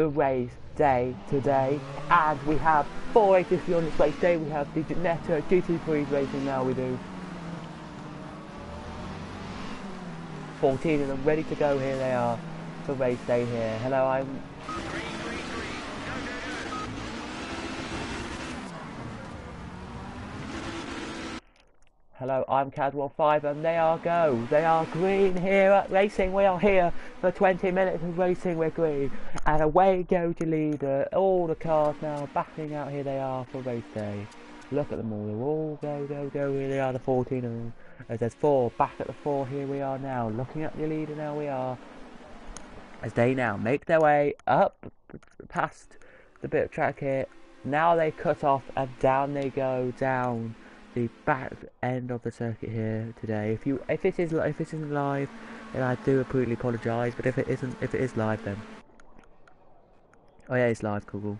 the race day today, and we have 4 races on this race day. We have the Netta GT3 racing now. We do 14 of them ready to go. Here they are for race day here. Hello, I'm Cadwell5, and they are go. They are green here at racing. We are here for 20 minutes of racing. We're green, and away go to leader. All the cars now backing out. Here they are for race day. Look at them all. They're all go. Here they are, the 14 of them. As there's 4 back at the 4. Here we are now, looking at the leader. Now we are, as they now make their way up past the bit of track here. Now they cut off and down they go down the back end of the circuit here today. If it isn't live, then I do really apologise. But if it is live, then oh yeah, it's live. Cool.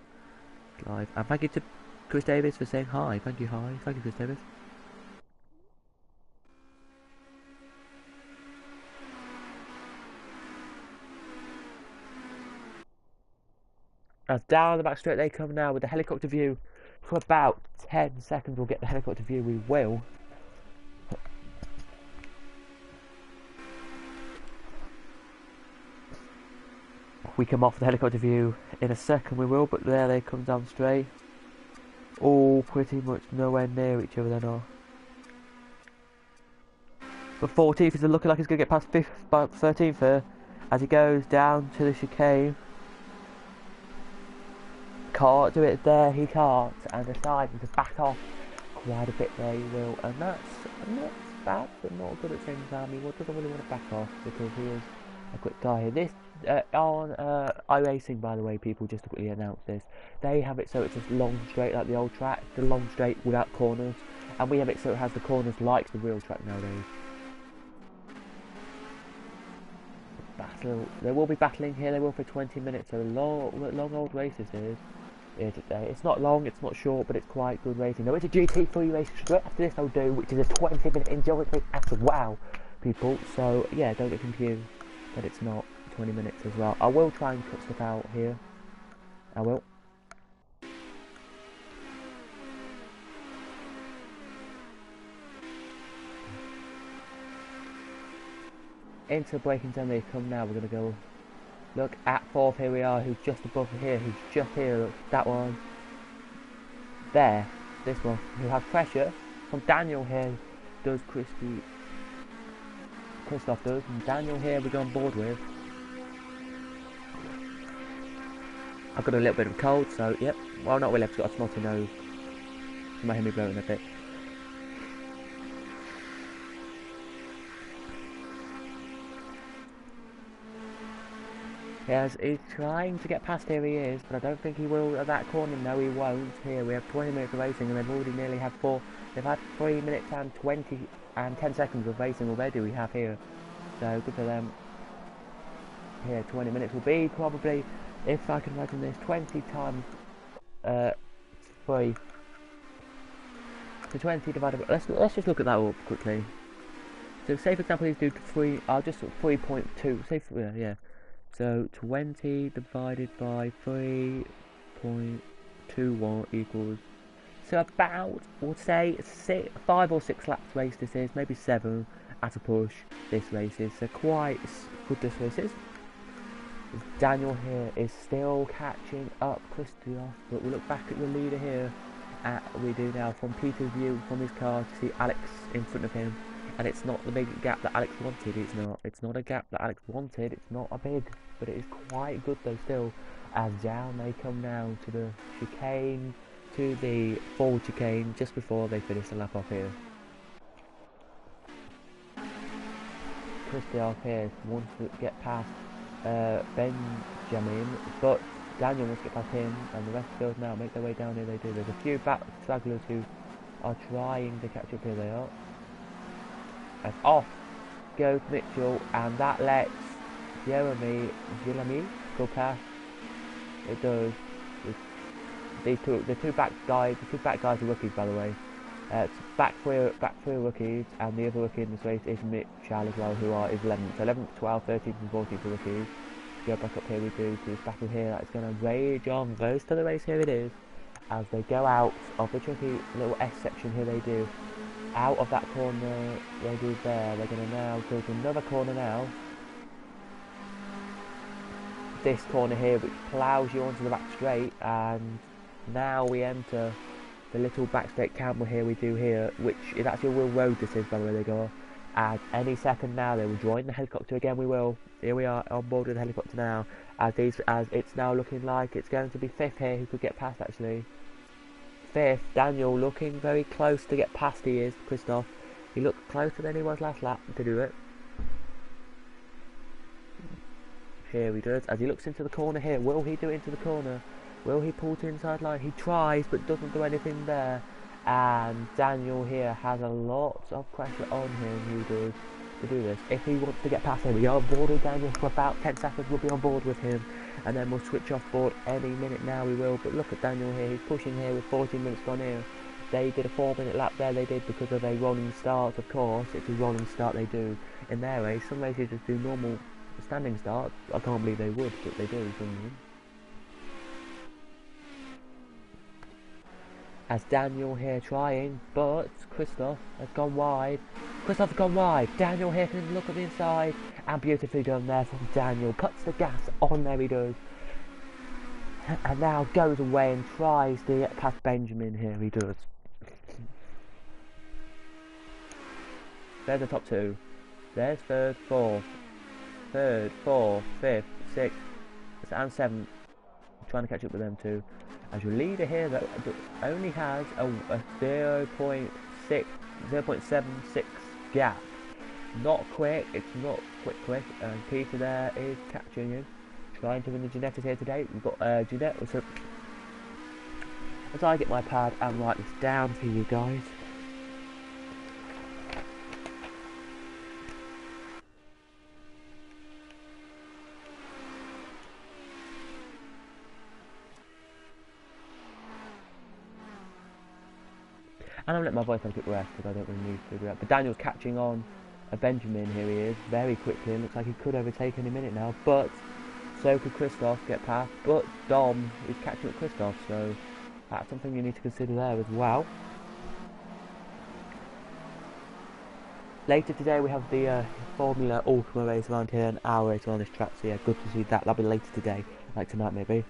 It's live. And thank you to Chris Davis for saying hi. Thank you, Chris Davis. As down the back straight they come now with the helicopter view. For about 10 seconds we'll get the helicopter view. We will. We come off the helicopter view in a second, we will, but there they come down straight. All pretty much nowhere near each other they're not. But 14th is looking like he's going to get past 13th here as he goes down to the chicane. Can't do it there, he can't, and deciding to back off quite a bit there he will, and that's bad but not good at the same time. He doesn't really want to back off because he is a quick guy here. This on iRacing, by the way, people, just to quickly announce this, they have it so it's just long straight like the old track, the long straight without corners, and we have it so it has the corners like the real track nowadays. Battle, they will be battling here, they will for 20 minutes, so long old races here today. It's not long, it's not short, but it's quite good racing. Now it's a GT3 race straight after this I'll do, which is a 20-minute endurance race as well, people. So yeah, don't get confused that it's not 20 minutes as well. I will try and cut stuff out here. I will. Into the braking zone they come now. We're going to go look at 4th. Here we are, who's just above here, who's just here. Look, that one there, this one, who has pressure from Daniel here, does Christoph does, and Daniel here we go on board with. I've got a little bit of a cold, so yep, well, not really, I've got a snotty nose, you might hear me blowing a bit. Yes, he's trying to get past. Here he is, but I don't think he will at that corner. No, he won't. Here we have 20 minutes of racing, and they've already nearly had 4. They've had 3 minutes and 10 seconds of racing already. We have here, so good for them. Here, 20 minutes will be probably, if I can imagine this, 20 times 3. So 20 divided by. Let's just look at that up quickly. So say for example, these do 3. I'll just 3.2. Say yeah. So 20 divided by 3.21 equals, so about, we'll say 5 or 6 laps race this is, maybe 7 at a push this race is, so quite good this race is. Daniel here is still catching up Christoph, but we'll look back at the leader here, we do now from Peter's view from his car to see Alex in front of him. And it's not the big gap that Alex wanted, it's not a gap that Alex wanted, it's not a big, but it is quite good though still, as down they come now to the chicane, to the forward chicane, just before they finish the lap off here. Christoph here wants to get past Benjamin, but Daniel wants to get past him, and the rest of the girls now make their way down here, they do. There's a few back stragglers who are trying to catch up. Here they are. And off goes Mitchell, and that lets Jeremy go past. It does. The two back guys are rookies, by the way. Back three rookies, and the other rookie in this race is Mitchell as well, who is 11th. So 11th, 12th, 13th and 14th rookies. go back up here we do to this battle here that's going to rage on. Goes to the race, here it is. As they go out of the tricky little S section here they do. Out of that corner they do there. They're going to now go to another corner now. This corner here which ploughs you onto the back straight, and now we enter the little back straight camber here we do here, which is actually a Will Road this is by the way they go. And any second now they will join the helicopter again, we will. Here we are on board with the helicopter now, as it's now looking like it's going to be fifth here who could get past actually. Fifth, Daniel looking very close to get past, he is, Christoph. He looked closer than he was last lap to do it. Here he does, as he looks into the corner here. Will he do it into the corner? Will he pull to inside line? He tries, but doesn't do anything there. And Daniel here has a lot of pressure on him, who does, to do this. If he wants to get past him, we are on board with Daniel for about 10 seconds. We'll be on board with him. And then we'll switch off board any minute now, we will. But look at Daniel here, he's pushing here with 14 minutes gone here. They did a 4-minute lap there, they did, because of a rolling start, of course. It's a rolling start they do in their race. Some races just do normal standing start. I can't believe they would, but they do. As Daniel here trying, but Christoph has gone wide. Christoph has gone wide. Daniel here can look at the inside, and beautifully done there from Daniel. Puts the gas on, there he does. And now goes away and tries to get past Benjamin, here he does. There's the top two. There's third, fourth. Third, fourth, fifth, sixth, and seventh. Trying to catch up with them too. As your leader here that only has a 0.76 gap. Not quick, it's not quick. And Peter there is catching him. Trying to win the Ginettas here today. We've got Ginette. So as I get my pad and write this down for you guys. And I'm letting my voice take a rest because I don't really need to do that. But Daniel's catching on a Benjamin, here he is, very quickly. It looks like he could overtake any minute now. But so could Christoph get past. But Dom is catching up Christoph, so that's something you need to consider there as well. Later today we have the Formula Ultima race around here, an hour race on this track. So yeah, good to see that. That'll be later today, like tonight maybe.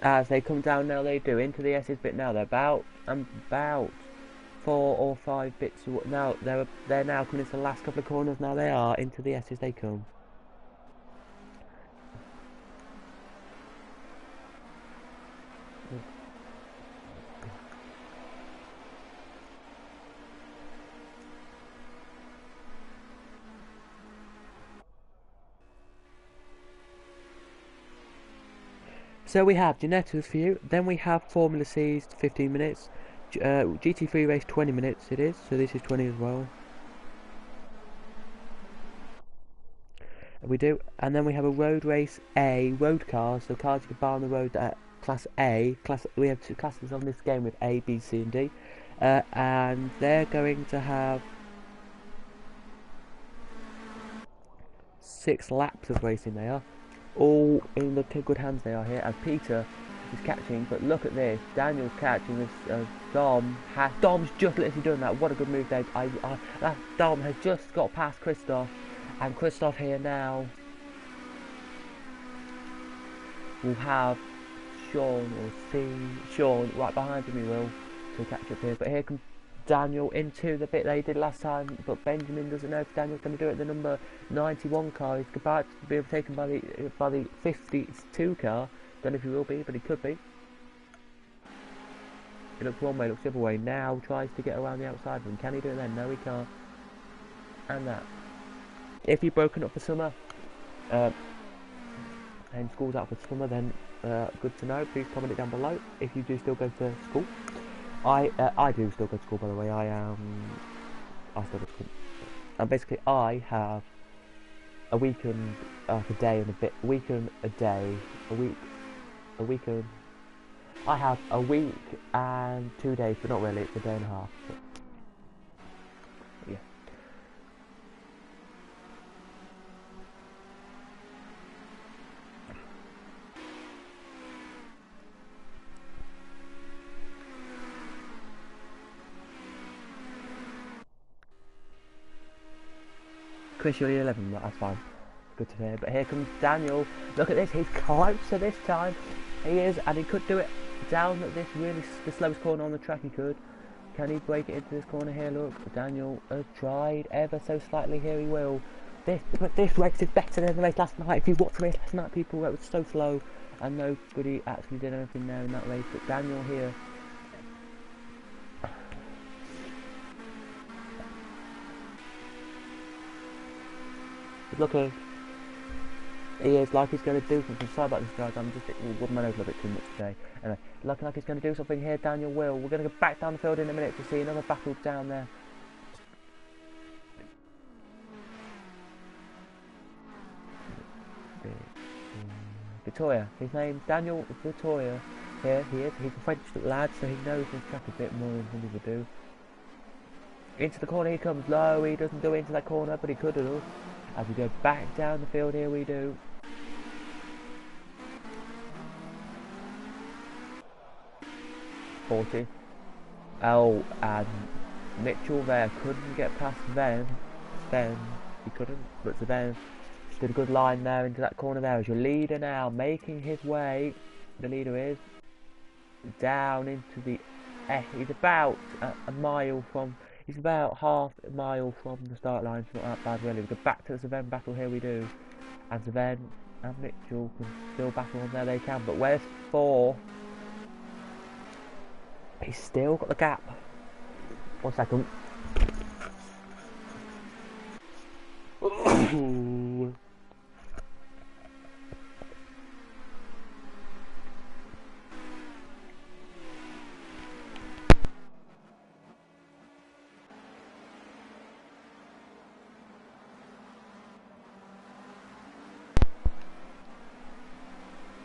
As they come down now, they do into the S's bit now. They're about 4 or 5 bits now. They're now coming into the last couple of corners. Now they are into the S's. They come. So we have Ginettas for you, then we have Formula C's 15 minutes, GT3 race 20 minutes it is, so this is 20 as well. We do, and then we have a road race A, road cars, so cars you can buy on the road at class A, we have 2 classes on this game with A, B, C and D, and they're going to have 6 laps of racing they are. All in the good hands they are here, as Peter is catching, but look at this, Daniel's catching this, Dom's just literally doing that. What a good move there. Dom has just got past Christoph, and Christoph here now will have Sean right behind him, he will, to catch up here, but here comes Daniel into the bit they did last time, but Benjamin doesn't know if Daniel's going to do it. The number 91 car is about to be overtaken by the 52 car. Don't know if he will be, but he could be. It looks one way, looks the other way. Now tries to get around the outside of him. Can he do it then? No, he can't. and that. If you've broken up for summer, and school's out for summer, then good to know. Please comment it down below if you do still go to school. I do still go to school, by the way. I still go to school. And basically, I have a weekend, a day and a bit. A weekend, a day, a weekend. I have a week and 2 days, but not really. It's a day and a half. But yeah. Chris, you're 11, but that's fine. Good to hear. But here comes Daniel. Look at this. He's closer this time. He is, and he could do it down at this the slowest corner on the track. He could. Can he break it into this corner here? Look, Daniel has tried ever so slightly. Here he will. This race is better than the race last night. If you watched the race last night, people, it was so slow, and nobody actually did anything there in that race. But Daniel here. He's looking. He is like he's going to do something. Sorry about this, guys. I'm just rubbing my nose a little bit too much today. Anyway, looking like he's going to do something here. Daniel will. We're going to go back down the field in a minute to see another battle down there. Victoria. His name's Daniel Victoria. Here he is. He's a French lad, so he knows his track a bit more than some people do. Into the corner he comes. Low. He doesn't do it into that corner, but he could have. As we go back down the field, here we do. .40. Oh, and Mitchell there couldn't get past Sven. He couldn't, but Sven did a good line there into that corner there. As your leader now making his way, the leader is down into the. He's about a mile from. He's about half a mile from the start line. It's not that bad really. We go back to the Sven battle. Here we do, and Sven and Mitchell can still battle on there. They can, but where's 4? He's still got the gap. 1 second.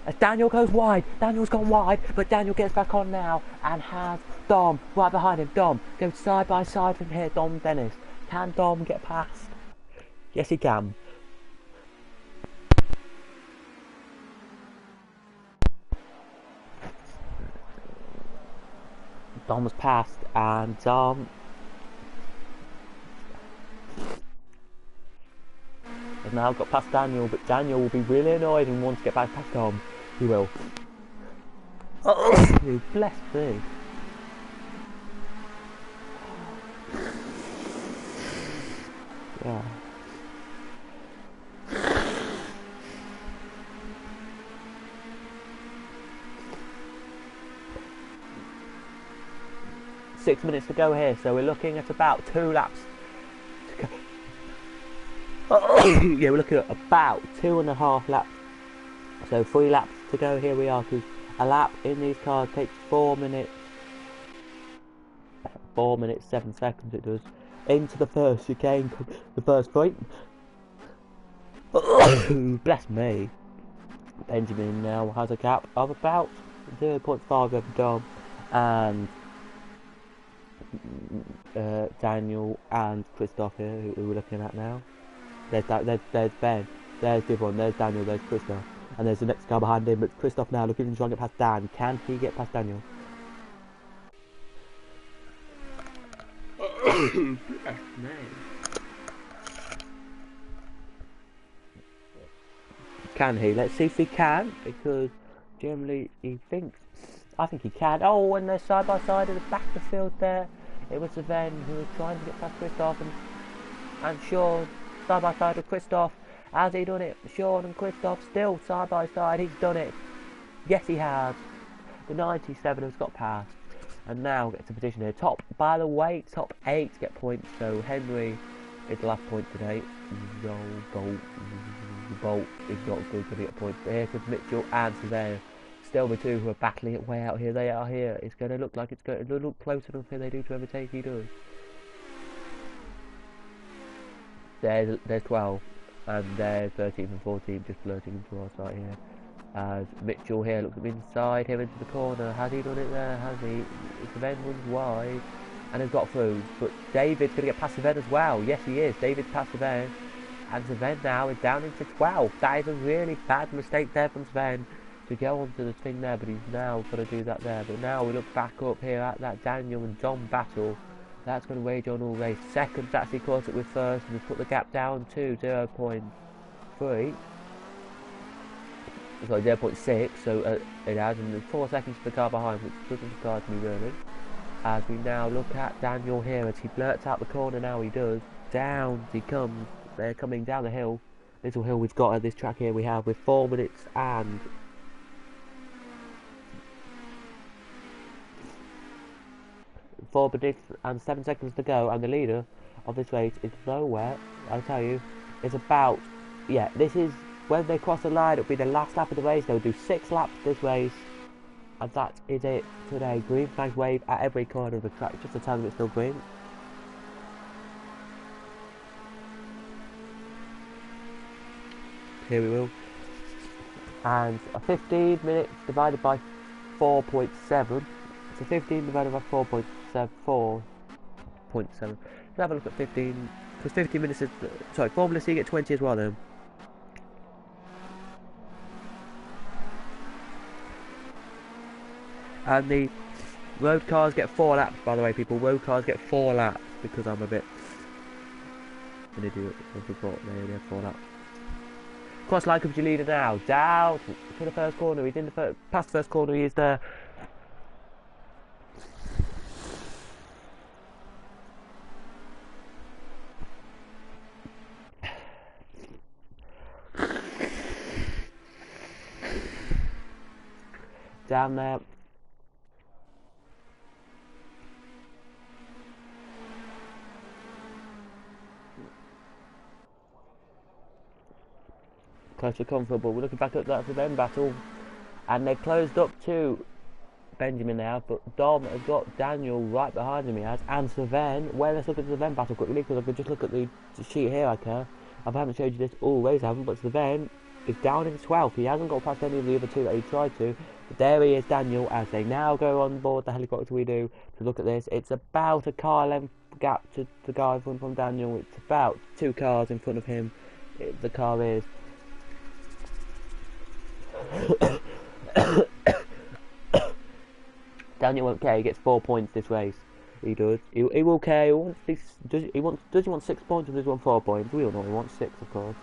As Daniel goes wide, Daniel's gone wide, but Daniel gets back on now and has Dom right behind him. Dom goes side by side from here. Dom Dennis. Can Dom get past? Yes, he can. Dom was passed, and Dom has now got past Daniel, but Daniel will be really annoyed and wants to get back past Dom. He will. Oh, bless me. Yeah. Six minutes to go here, so we're looking at about 2 laps to go. Yeah, we're looking at about 2.5 laps. So 3 laps to go. Here we are, because a lap in these cars takes 4 minutes. 4 minutes 7 seconds it does. Into the first chicane, the first point. Bless me. Benjamin now has a gap of about 0.5 over Dom, and Daniel and Christoph here, who we're looking at now. There's Ben, there's the other one, there's Daniel, there's Christoph, and there's the next guy behind him, but Christoph now looking to try and get past Dan. Can he get past Daniel? Can he? Let's see if he can, because generally he thinks. I think he can. Oh, and they're side by side at the back of the field there. It was Sven who was trying to get past Christoph, and Sean side by side with Christoph. Has he done it? Sean and Christoph still side by side. He's done it. Yes, he has. The 97 has got past, and now gets a position here. Top, by the way, top 8 get points. So Henry, It's the last point today. No, Bolt is not good to get points. But here comes Mitchell and Surveyor. Still the two who are battling it way out here. They are here. It's going to look like it's going to look close enough here. They do to overtake. He does. There's 12. And there's 13 and 14 just flirting into our side here. As Mitchell here looks inside him into the corner. Has he done it there? Has he? Sven runs wide and has got through. But David's going to get past Sven as well. Yes, he is. David's past Sven. And Sven now is down into 12. That is a really bad mistake there from Sven to go onto the thing there. But he's now got to do that there. But now we look back up here at that Daniel and Dom battle. That's going to rage on all race. Second's actually caught it with first and has put the gap down to 0.3. Sorry, 0.6, so it has, and there's 4 seconds for the car behind, which doesn't surprise me really. As we now look at Daniel here, as he blurts out the corner now, he does. Down he comes. They're coming down the hill. Little hill we've got at this track here we have with 4 minutes and 4 minutes and 7 seconds to go, and the leader of this race is nowhere. I'll tell you, it's about, yeah, this is when they cross the line. It'll be the last lap of the race. They'll do 6 laps this race, and that is it today. Green flags wave at every corner of the track just to tell them it's still green. Here we will. And a 15 minutes divided by 4.7. So 15 divided by 4.7. Let's have a look at 15. Because 15 minutes is, sorry, 4 minutes, so you get 20 as well then. And the road cars get 4 laps, by the way, people. Road cars get 4 laps because I'm a bit an idiot. I forgot they have 4 laps. Cross line comes your leader now. Down to the first corner. He's in the past the first corner. He is there. Down there. Close to comfortable. We're looking back at that Sven battle, and they've closed up to Benjamin now, but Dom has got Daniel right behind him. He has, and Sven. Well, let's look at the Sven battle quickly because I could just look at the sheet here. I haven't showed you this always, haven't, but Sven is down in 12th. He hasn't got past any of the other two that he tried to. But there he is, Daniel, as they now go on board the helicopter we do to look at this. It's about a car length gap to the guy in front from Daniel. It's about 2 cars in front of him. The car is. Daniel won't care. He gets 4 points this race. He does. He will care. He wants this. Does he want 6 points or does he want 4 points? We all know he wants 6, of course.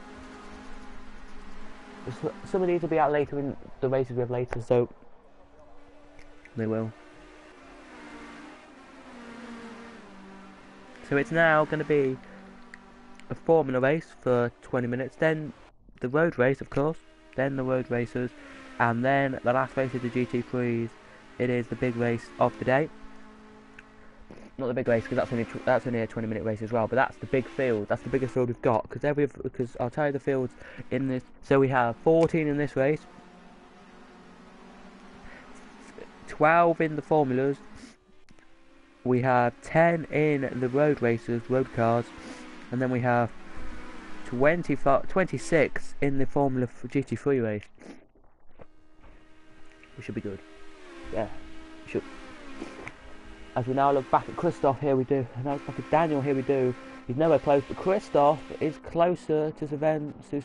Some of these will be out later in the races we have later, so they will. So it's now going to be a Formula race for 20 minutes, then the road race, of course, then the road races, and then the last race is the GT3s. It is the big race of the day. Not the big race because that's only a 20-minute race as well, but that's the big field. That's the biggest field we've got because I'll tell you the fields in this. So we have 14 in this race, 12 in the formulas. We have 10 in the road races, road cars, and then we have 26 in the Formula GT3 race. We should be good. Yeah, we should. As we now look back at Christoph, here we do. And now look back at Daniel, here we do. He's nowhere close, but Christoph is closer to Sven, to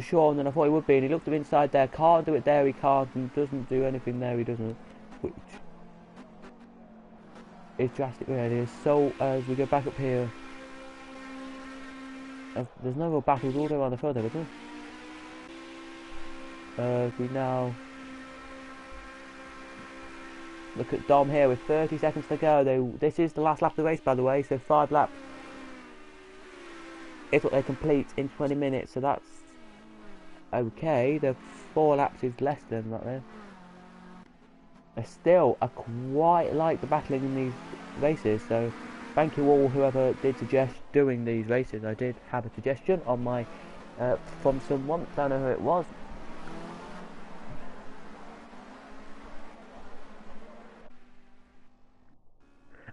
Sean than I thought he would be. And he looked him inside there, can't do it there, he can't, and doesn't do anything there, he doesn't. Which is drastic, really. It is. So, as we go back up here, there's no real battles all the way around the field there, is there? We now look at Dom here with 30 seconds to go. This is the last lap of the race, by the way, so 5 laps is what they complete in 20 minutes, so that's okay. The 4 laps is less than that there. I still quite like the battling in these races, so thank you all whoever did suggest doing these races. I did have a suggestion on my from someone, don't know who it was.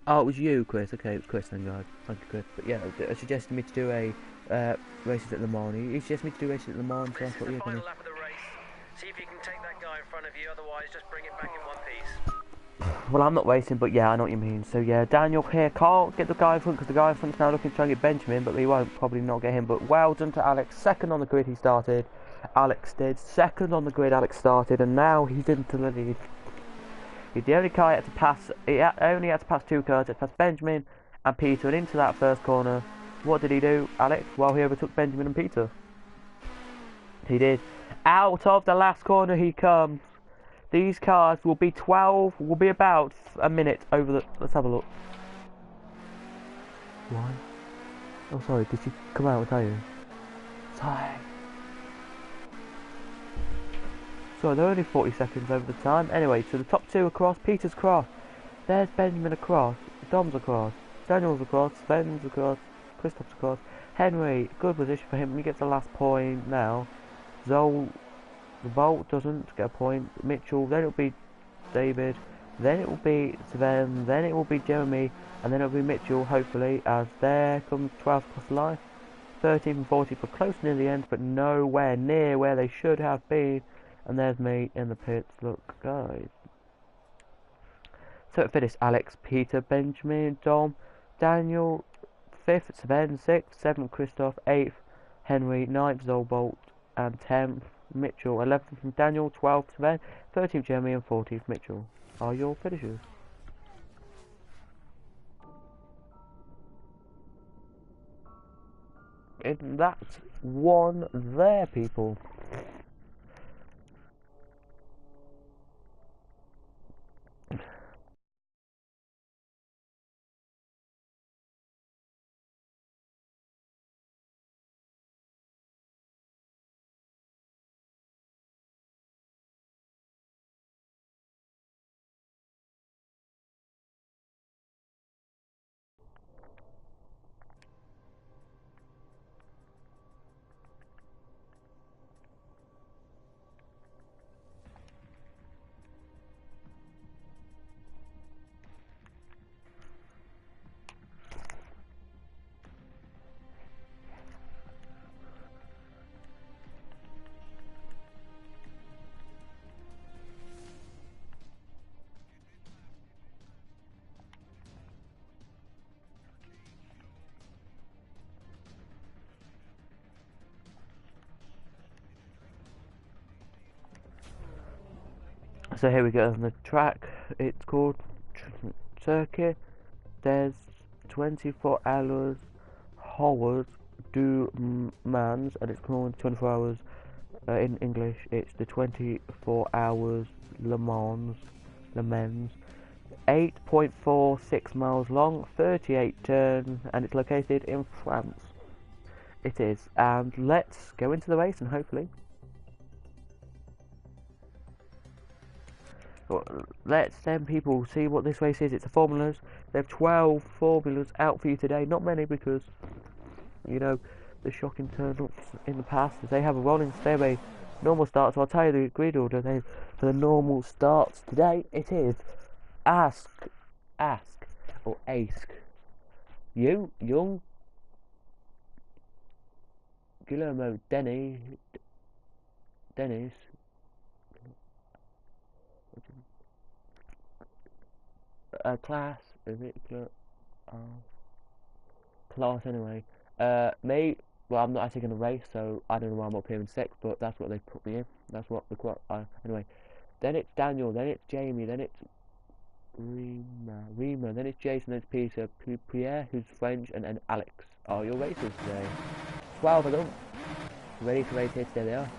Oh, it was you, Chris. Okay, it was Chris, thank God. Thank you, Chris. But yeah, it suggested me to do a races at Le Mans. He suggested me to do races at Le Mans, so I thought, yeah, final lap of the race. See if you can take that guy in front of you, otherwise just bring it back in one piece. well, I'm not racing, but yeah, I know what you mean. So yeah, Daniel here can't get the guy in front because the guy in front's now looking to try and get Benjamin, but he won't probably not get him. But well done to Alex. Second on the grid, he started. Alex did. Second on the grid, Alex started, and now he's into the lead. He's the only car he had to pass. He only had to pass two cars. He had to pass Benjamin and Peter, and into that first corner. What did he do, Alex? Well, he overtook Benjamin and Peter. He did. Out of the last corner he comes. These cars will be 12, will be about a minute over the... Let's have a look. Why? Oh, sorry, did she come out and tell you? Sorry. So they're only 40 seconds over the time. Anyway, so the top two across. Peter's across. There's Benjamin across. Dom's across. Daniel's across. Sven's across. Christoph's across. Henry, good position for him. He gets the last point now. Zol, the Bolt doesn't get a point. Mitchell, then it'll be David. Then it will be Sven. Then it will be Jeremy. And then it'll be Mitchell, hopefully, as there comes 12 across the line. 13 and 40 for close near the end, but nowhere near where they should have been. And there's me in the pits. Look, guys. So it finished Alex, Peter, Benjamin, Dom, Daniel, 5th, Sven, 6th, 7th, Christoph, 8th, Henry, 9th, Zolbolt, and 10th, Mitchell, 11th from Daniel, 12th, Sven, 13th, Jeremy, and 14th, Mitchell. Are your finishers? And that's one there, people. So here we go on the track. It's called Circuit des 24 hours Howard du Mans, and it's called 24 hours in English. It's the 24 hours Le Mans. 8.46 miles long, 38 turns, and it's located in France. It is, and let's go into the race and hopefully. Let them people see what this race is. It's a formulas. They have 12 formulas out for you today. Not many because, you know, the shocking turn-ups in the past. They have a rolling stairway normal start. So I'll tell you the grid order. For the normal starts today, it is Ask, or Ask. You, Young, Guillermo, Dennis. Class, is it? Class anyway. Me, well, I'm not actually going to race, so I don't know why I'm up here in 6th, but that's what they put me in. That's what the anyway. Then it's Daniel, then it's Jamie, then it's Rima, then it's Jason, then it's Peter, Pierre, who's French, and then Alex are your racers today. 12 of them, ready to race here today, they are.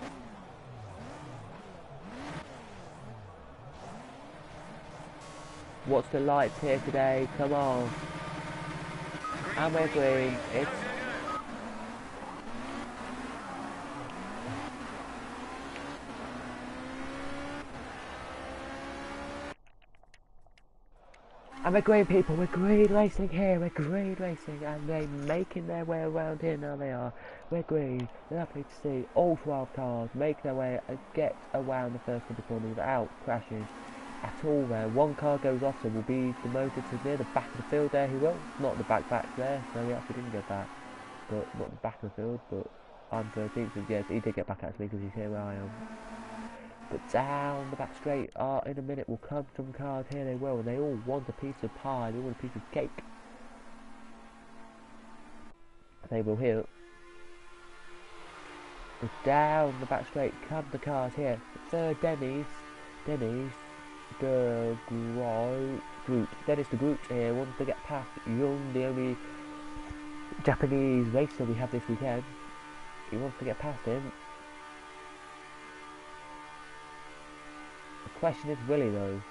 What's the lights here today? Come on. And we're green. It's... And we're green, people, we're green racing here, we're green racing, and they're making their way around here. Now they are. We're green. Lovely to see all 12 cars make their way and get around the first couple of corners without crashing at all there. One car goes off, so will be demoted to near the back of the field there. He will. Not the back there, so he actually didn't get back. But not the back of the field, but I'm 13th, so yes, he did get back actually because he's here where I am. But down the back straight, in a minute will come some cars here, they will, and they all want a piece of pie, they want a piece of cake. They will here. But down the back straight come the cars here. Third Dennis the Groot. Dennis the Groot here wants to get past Young, the only Japanese racer we have this weekend. He wants to get past him. The question is, will he though?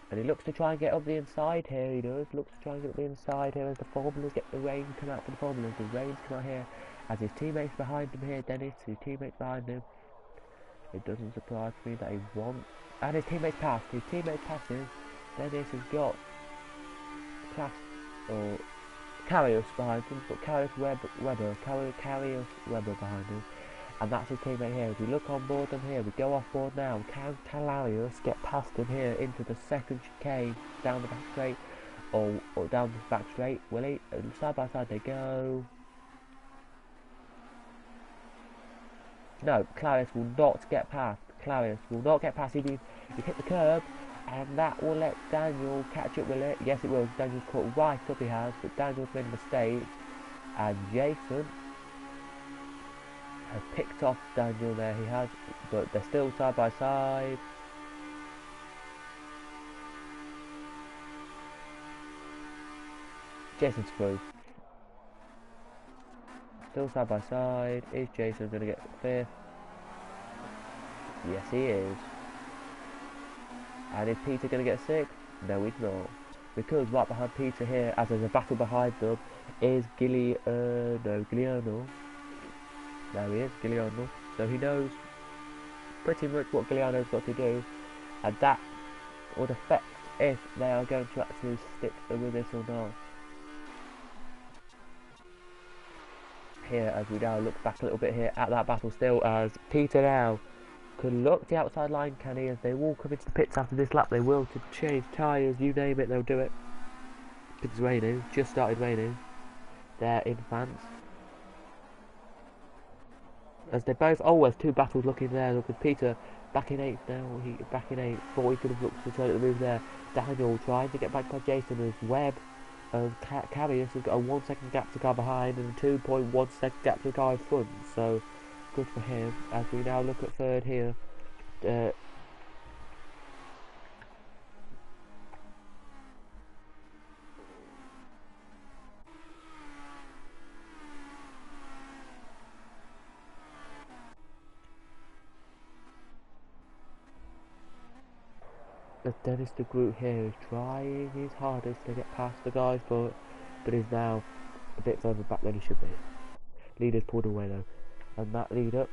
And he looks to try and get up the inside here, he does. Looks to try and get up the inside here as the formulas get the rain come out for the formulas. The rains come out here as his teammates behind him here, Dennis, his teammates behind him. It doesn't surprise me that he wants. And his teammates passed. His teammates passes. Dennis has got Class or Karius behind him, but Karius Weber behind him. And that's his teammate here. As we look on board them here, we go off board now. Can Talarius get past him here into the second chicane down the back straight, or down the back straight? Will he? And side by side they go. No, Clarius will not get past. Clarius will not get past. He hit the curb, and that will let Daniel catch up with it. Yes, it will. Daniel's caught right up. He has, but Daniel's made a mistake, and Jason has picked off Daniel there, he has, but they're still side by side. Jason's through. Still side by side. Is Jason going to get fifth? Yes, he is. And is Peter going to get sixth? No, he's not. Because right behind Peter here, as there's a battle behind them, is Giuliano. There he is, Giuliano. So he knows pretty much what Giuliano's got to do, and that would affect if they are going to actually stick with this or not. Here, as we now look back a little bit here at that battle still, as Peter now can look the outside line, can he? As they will come into the pits after this lap, they will to change tyres, you name it, they'll do it. It's raining, just started raining. There in France. As they both, there's two battles looking there. Look at Peter back in 8th now. He back in 8th. Thought he could have looked to turn the move there. Daniel trying to get back by Jason as Webb and Carius has got a 1 second gap to car behind and a 2.1 second gap to car in front. So good for him. As we now look at third here. Dennis the Groot here is trying his hardest to get past the guys, but is now a bit further back than he should be. Leader's pulled away though, and that leader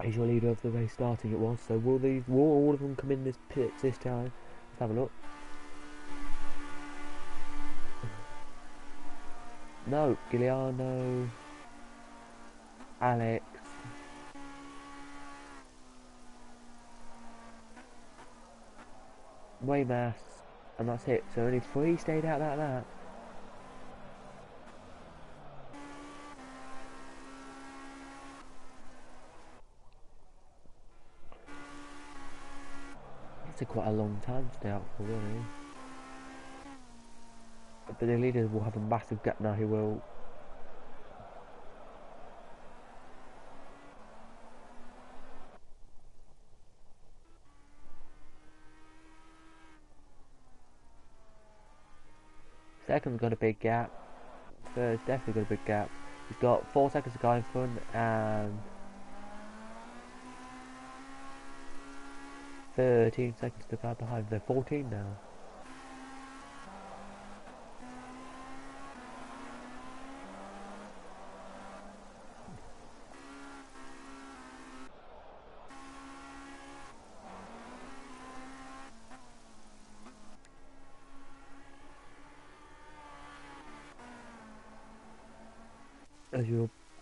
is your leader of the race starting. It was. So will all of them come in this pit this time? Let's have a look. No, Giuliano, Alex. Waymass, and that's it. So only 3 stayed out like that. It's quite a long time to stay out for, really. But the leaders will have a massive gap now. He will. Second's got a big gap. Third's definitely got a big gap. He's got 4 seconds to go in front and 13 seconds to go behind. They're 14 now.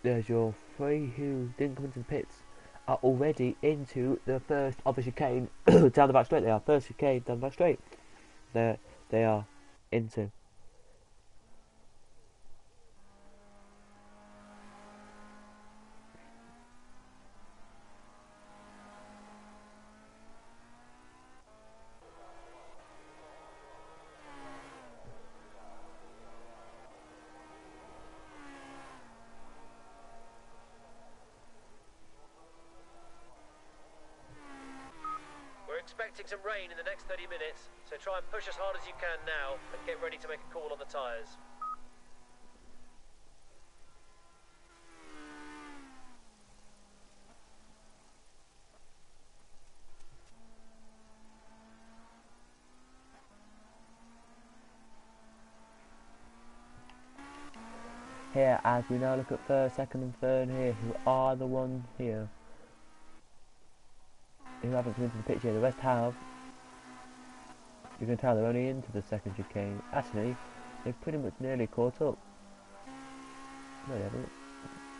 As your three who didn't come into the pits are already into the first of the chicane down the back straight. They are first chicane down the back straight. They are into. We're expecting some rain in the next 30 minutes, so try and push as hard as you can now and get ready to make a call on the tyres. Here, as we now look at first, second and third here, who are the ones here who haven't come into the picture. The rest have. You can tell they're only into the second chicane. Actually, they've pretty much nearly caught up. No, they haven't.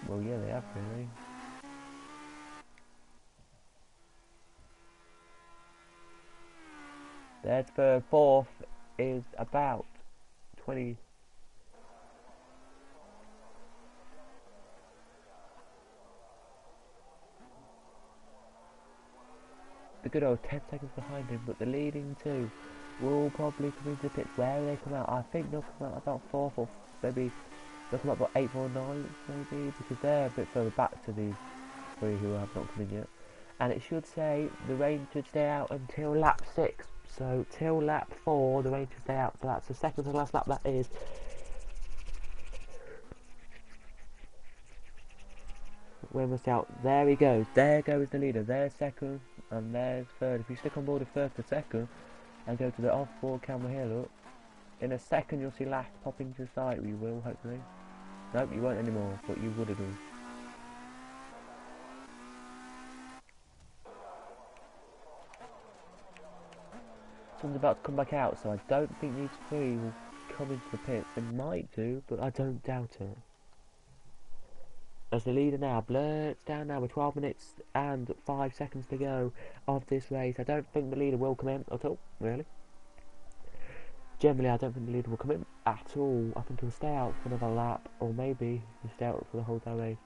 Well, yeah, they have really. Their third, fourth is about 20. The good old 10 seconds behind him, but the leading two will probably come into the pits. Where will they come out? I think they'll come out about 4th, or maybe they'll come out about 8th or 9th, maybe, because they're a bit further back to these three who have not come in yet. And it should say the rain should stay out until lap 6. So till lap 4, the rain should stay out. So that's the second to last lap. That is. When was out? There he goes. There goes the leader. There's second. And there's third. If you stick on board with first to second and go to the off-board camera here, look, in a second you'll see last pop into sight. You will, hopefully. Nope, you won't anymore, but you would have done. Someone's about to come back out, so I don't think these three will come into the pits. They might do, but I don't doubt it. As the leader now blurts down now with 12 minutes and 5 seconds to go of this race. I don't think the leader will come in at all, really. Generally, I don't think the leader will come in at all. I think he'll stay out for another lap, or maybe he'll stay out for the whole entire race.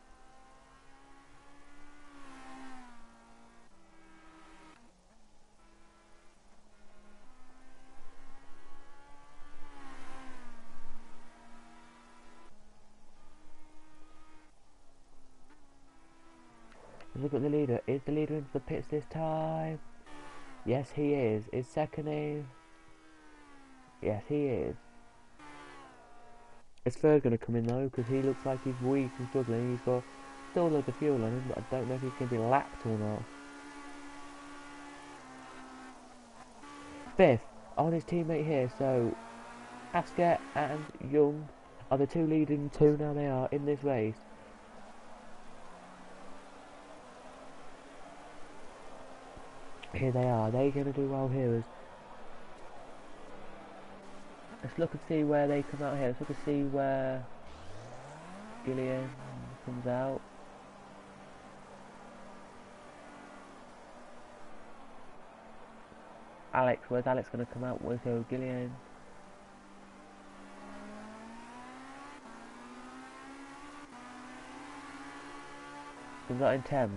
Look at the leader. Is the leader into the pits this time? Yes, he is. Is second in? Yes, he is. Is third going to come in though? Because he looks like he's weak and struggling. He's got still loads of fuel on him, but I don't know if he's going to be lapped or not. Fifth on his teammate here. So Asker and Young are the two leading two. Now they are in this race. Here they are. They're going to do well here. Let's look and see where they come out here. Let's look and see where Gillian comes out. Alex, where's Alex going to come out with? So Gillian. Comes out in 10th.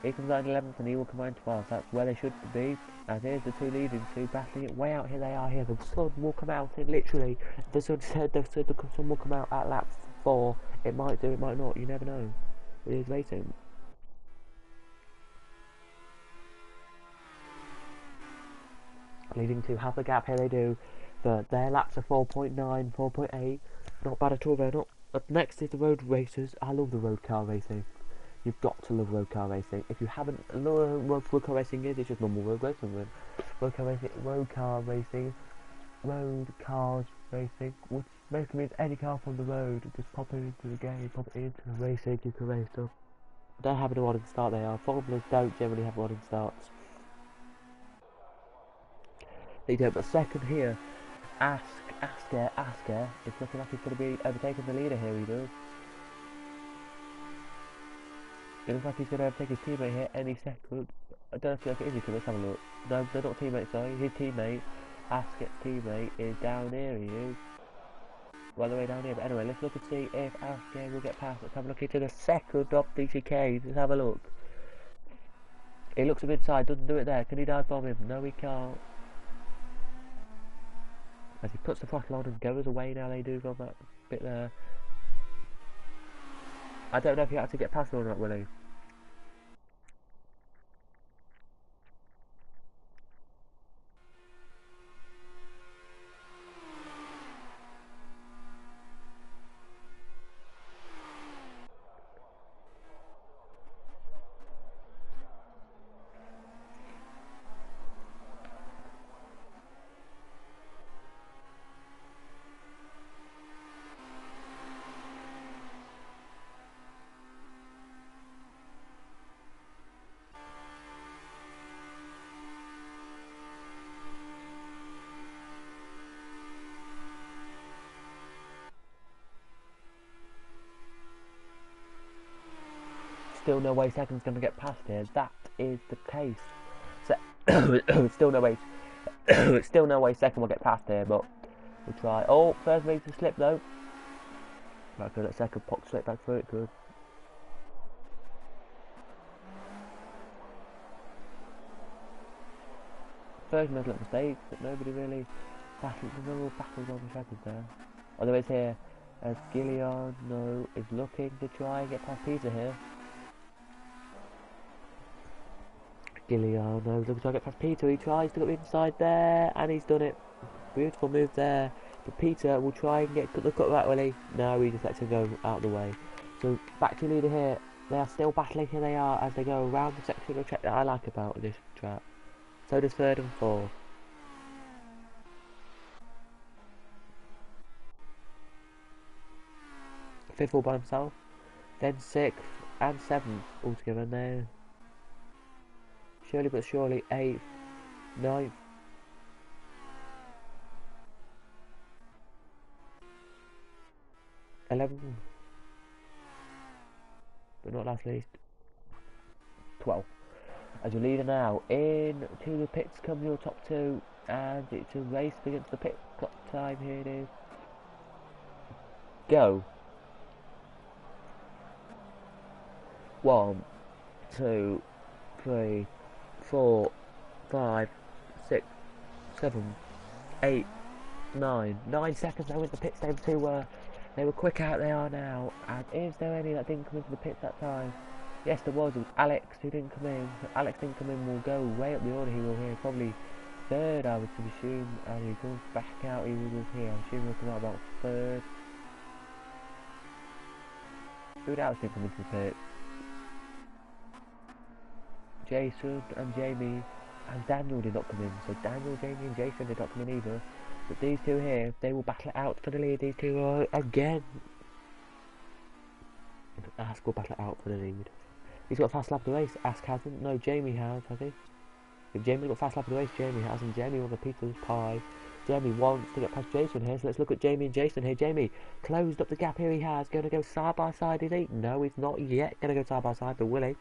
He comes out in 11th and he will come out in 12th. That's where they should be. As here's the two leading two battling it way out. Here they are here. The sun will come out in literally. The sun said the sun will come out at lap 4. It might do, it might not. You never know. It is racing. Leading two have the gap. Here they do. But their laps are 4.9, 4.8. Not bad at all. They're not. Up next is the road races. I love the road car racing. You've got to love road car racing. If you haven't, road car racing is, it's just normal road racing. Road car racing, which basically means any car from the road, just pop it into the game, pop it into the racing, you can race stuff. Don't have a running start, they are. Formulas don't generally have running starts. They don't, but second here, Asker is looking like he's going to be overtaking the leader here, he does. It looks like he's going to overtake his teammate here any second. I don't know if it is because let's have a look. No, they're not teammates, sorry. His teammate, Askett's teammate, is down here, he is. Right the way down here, but anyway, let's look and see if Askett will get past. Let's have a look into the second of these chicanes. Let's have a look. He looks a bit inside, doesn't do it there. Can he dive bomb him? No, he can't. As he puts the throttle on and goes away now, they do go on that bit there. I don't know if he had to get past or not, will he? Still no way second's going to get past here. That is the case. So still no way. Still no way second will get past here, but we'll try. Oh, first makes a slip though. Right, good. That second popped straight back through it. Good. First little mistakes, but nobody really battles. No real battles on the seconds there. Otherwise here, as Giuliano is looking to try and get past Peter here. Giuliano looking to try and get past Peter. He tries to get inside there, and he's done it. Beautiful move there. But Peter will try and get the cut right, will he? No, he just lets him go out of the way. So back to leader here. They are still battling. Here they are as they go around the section of track that I like about this track. So does third and fourth. Fifth all by himself. Then sixth and seventh altogether now. Surely but surely 8th, 9th. 11th. But not last least. 12th. As your leader now, in to the pits come your top two, and it's a race against the pit clock time. Here it is. Go. 1, 2, 3, 4, 5, 6, 7, 8, 9. 9 seconds now with the pits. They were quick out. They are now. And is there any that didn't come into the pits that time? Yes, there was. It was Alex who didn't come in. Alex didn't come in. Will go way up the order. He will here probably third. I would assume. And he comes back out. He was here. I'm assuming he'll come out about third. Who else didn't come into the pits? Jason and Jamie and Daniel did not come in. So Daniel, Jamie and Jason did not come in either. But these two here, they will battle it out for the lead. These two are again. Ask will battle it out for the lead. He's got a fast lap of the race. Ask hasn't. No, Jamie has he? If Jamie's got a fast lap of the race, Jamie has. And Jamie won the Peter's pie. Jamie wants to get past Jason here. So let's look at Jamie and Jason here. Jamie closed up the gap here. He has. Going to go side by side, is he? No, he's not yet going to go side by side, but will he?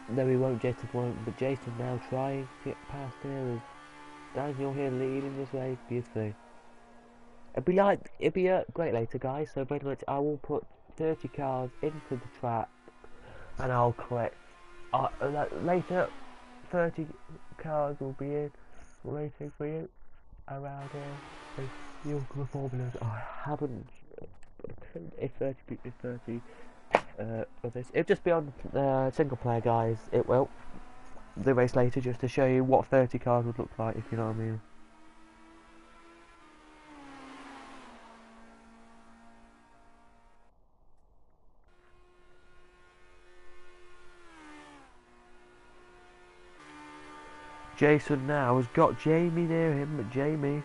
No, he won't. Jason won't. But Jason now trying to get past here. Daniel here leading this race beautifully. It'd be a great later, guys. So very much, I will put 30 cars into the track, and I'll collect. Later, 30 cars will be in racing for you around here. So you'll the formulas. I haven't. If 30. Of this. It'll just be on single player, guys. It will. The race later, just to show you what 30 cars would look like, if you know what I mean. Jason now has got Jamie near him, but Jamie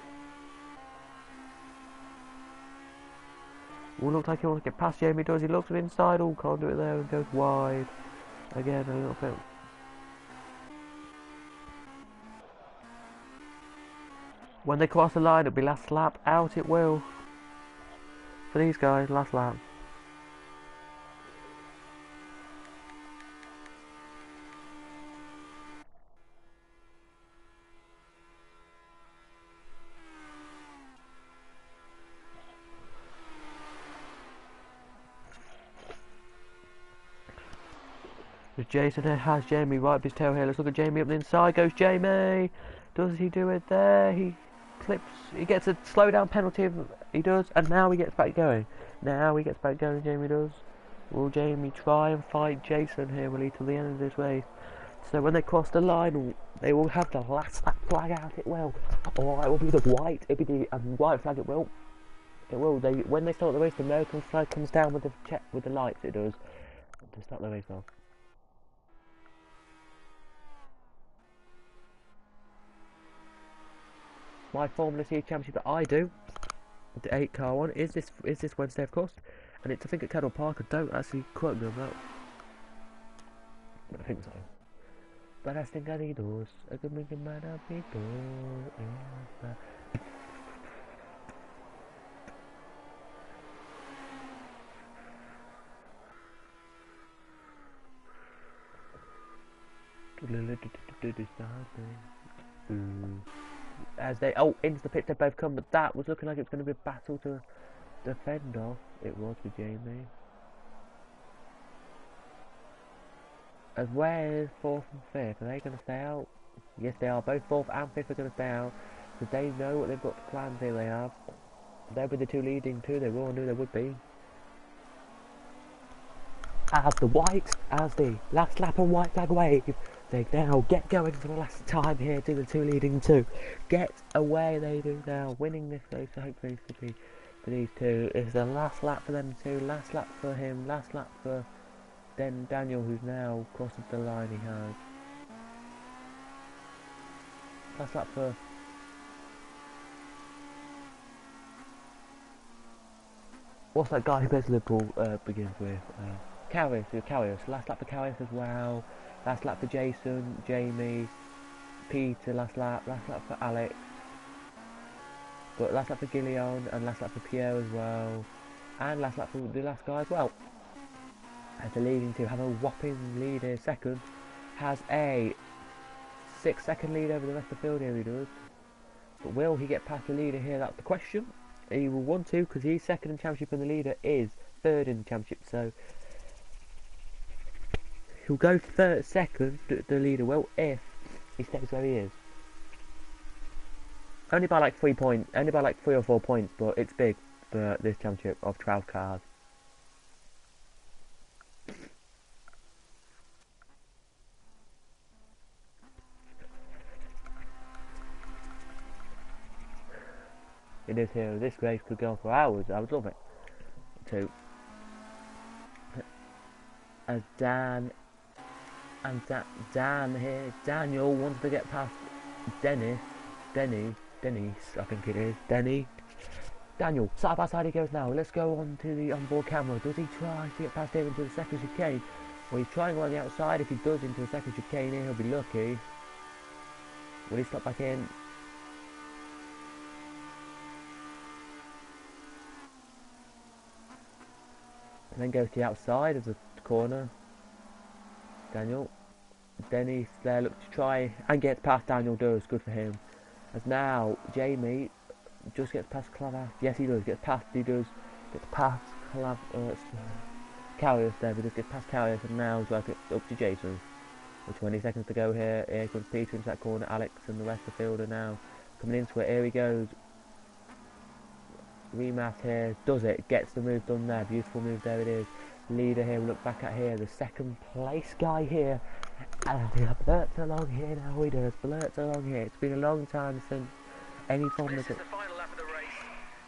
Well, looks like he wants to get past Jamie, does he? Looks inside, all can't do it there, and goes wide. Again, a little bit. When they cross the line, it'll be last lap. Out it will. For these guys, last lap. Jason has Jamie right up his tail here. Let's look at Jamie up the inside. Goes Jamie. Does he do it there? He clips. He gets a slow down penalty. He does. And now he gets back going. Jamie does. Will Jamie try and fight Jason here? Will he till the end of this race? So when they cross the line, they will have the last flag out. It will. Or it will be the white. It'll be the white flag. It will. When they start the race, the American flag comes down with the lights. It does. To start the race off. My Formula C Championship that I do, the 8 car one, is this Wednesday, of course, and it's I think at Kettle Park. I don't actually quote me on that, but I think so. But I think I need those. I can make a man of people. As they into the pits they both come, but that was looking like it was going to be a battle to defend off. It was with Jamie. As well as 4th and 5th, are they going to stay out? Yes, they are. Both 4th and 5th are going to stay out because they know what they've got planned here. They have. They'll be the two leading too. They all knew they would be. As the last lap and white flag wave, they now get going for the last time here to the two leading two. Get away they do now, winning this race, so hopefully for these two. It's the last lap for them two, last lap for him, last lap for Daniel, who's now crossed the line. He has. Last lap for... What's that guy who plays Liverpool begins with? Karius. Last lap for Karius as well. Last lap for Jason, Jamie, Peter, last lap for Alex. But last lap for Gillian, and last lap for Pierre as well. And last lap for the last guy as well. As the leading two have a whopping lead here. Second has a 6-second lead over the rest of the field here, he does. But will he get past the leader here? That's the question. He will want to, because he's second in the championship and the leader is third in the championship, so he'll go second, the leader will, if he stays where he is. Only by like 3 points, only by like 3 or 4 points, but it's big for this championship of 12 cars. It is here. This race could go for hours. I would love it. Too. As Dan here, Daniel wants to get past Dennis, I think it is, Daniel, side by side he goes now. Let's go on to the onboard camera. Does he try to get past him into the second chicane? Well, he's trying on the outside. If he does into the second chicane here, he'll be lucky. Will he stop back in? And then goes to the outside of the corner. Dennis there looks to try and gets past Daniel, does, good for him. As now Jamie just gets past Clavius. Yes, he does, gets past Karius there, but just gets past Karius, and now he's working up to Jason. With 20 seconds to go here. Here comes Peter into that corner, Alex and the rest of the field are now coming into it. Here he goes. Rematch here, does it, gets the move done there, beautiful move, there it is. Leader here, we look back at here, the second place guy here, and he blurts along here now, he does, blurts along here. It's been a long time since any form of... This is the final lap of the race.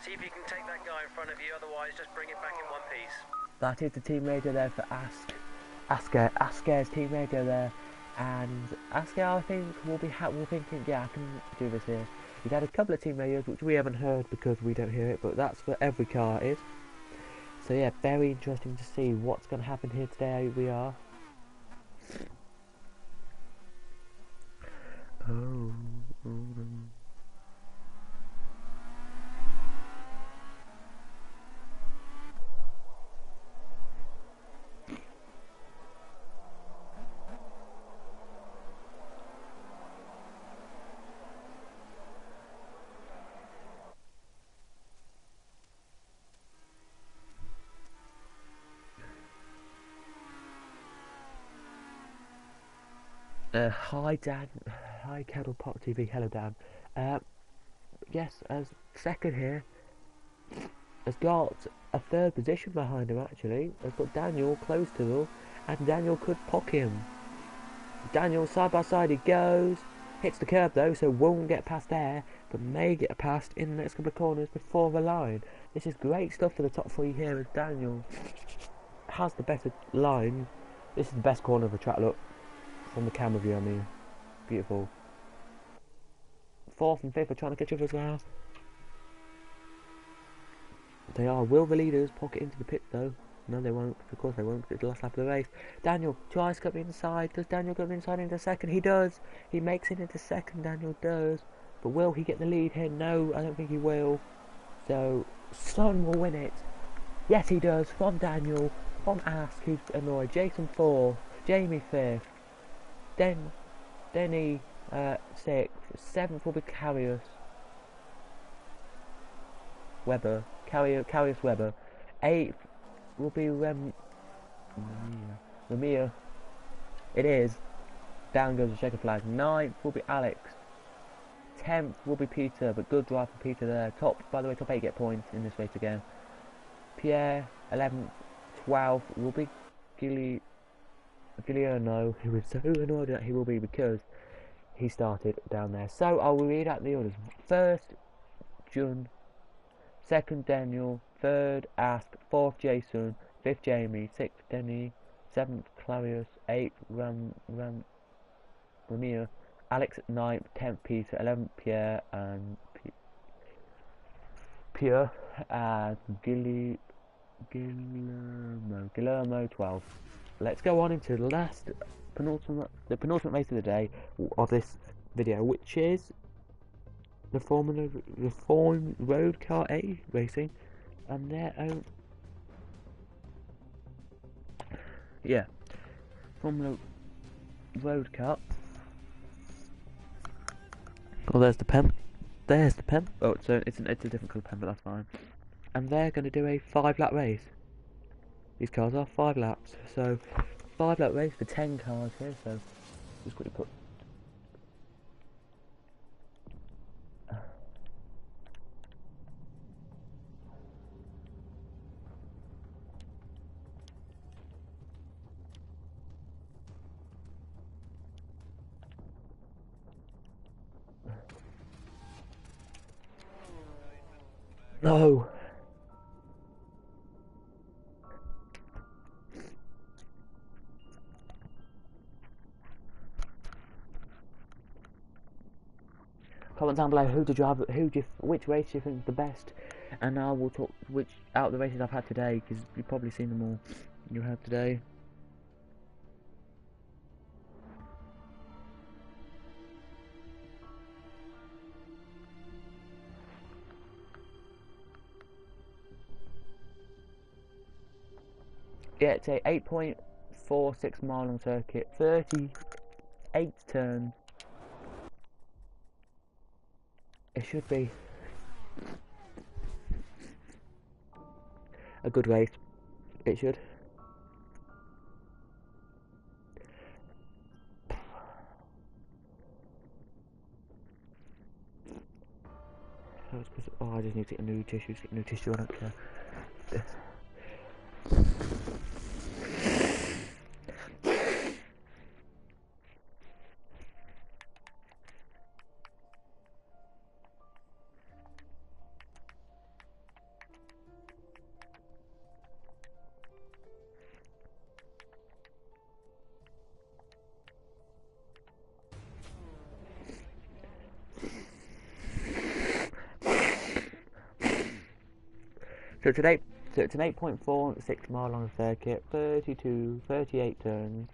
See if you can take that guy in front of you, otherwise just bring it back in one piece. That is the team radio there for Asker's team radio there, and Asker I think will thinking, yeah, I can do this here. He's had a couple of team radios which we haven't heard because we don't hear it, but that's for every car it is. So yeah, very interesting to see what's going to happen here today. We are. Oh. Hi Dan, hi Kettle Pot TV, hello Dan. Yes, as second here, has got a third position behind him actually. Has got Daniel close to him, and Daniel could pock him. Daniel side by side he goes, hits the curb though, so won't get past there, but may get past in the next couple of corners before the line. This is great stuff for the top three here as Daniel has the better line. This is the best corner of the track, look. From the camera view, I mean. Beautiful. Fourth and fifth are trying to catch up as well. They are. Will the leaders pocket into the pit though? No, they won't. Of course they won't, because it's the last lap of the race. Daniel tries to come inside. Does Daniel come inside into second? He does. He makes it into second, Daniel does. But will he get the lead here? No, I don't think he will. So, Son will win it. Yes, he does. From Daniel. From Ask, who's annoyed. Jason 4th. Jamie 5th. Denny 6th. 7th will be Carius Webber. Carius Webber. 8th will be Ramir. It is. Down goes the checker flag. 9th will be Alex. 10th will be Peter, but good drive for Peter there. By the way, top 8 get points in this race again. Pierre, 11th. 12th will be Giuliano, who is so annoyed that he will be because he started down there. So I'll read out the orders. First, Jun. Second, Daniel. Third, Ask. Fourth, Jason. Fifth, Jamie. Sixth, Denny. Seventh, Clarius. Eighth, Ramir. Alex at 9th. 10th, Peter. 11th, Pierre. And Pierre. And Guillermo 12th. Let's go on into the penultimate race of the day of this video, which is the Reform Road Car A racing, and their own, Formula Road Car. Oh, there's the pen. Oh, it's a different colour pen, but that's fine. And they're going to do a 5-lap race. These cars are 5 laps, so 5-lap race for 10 cars here. So just quickly put. No. Comment down below which race you think is the best, and I will talk which out of the races I've had today, because you've probably seen them all you had today. Yeah, it's a 8.46 mile long circuit, 38 turns. It should be a good race. It should. Oh, I just need to get a new tissue. Get new tissue. I don't care. So today, So it's an 8.46 mile long circuit, 38 turns.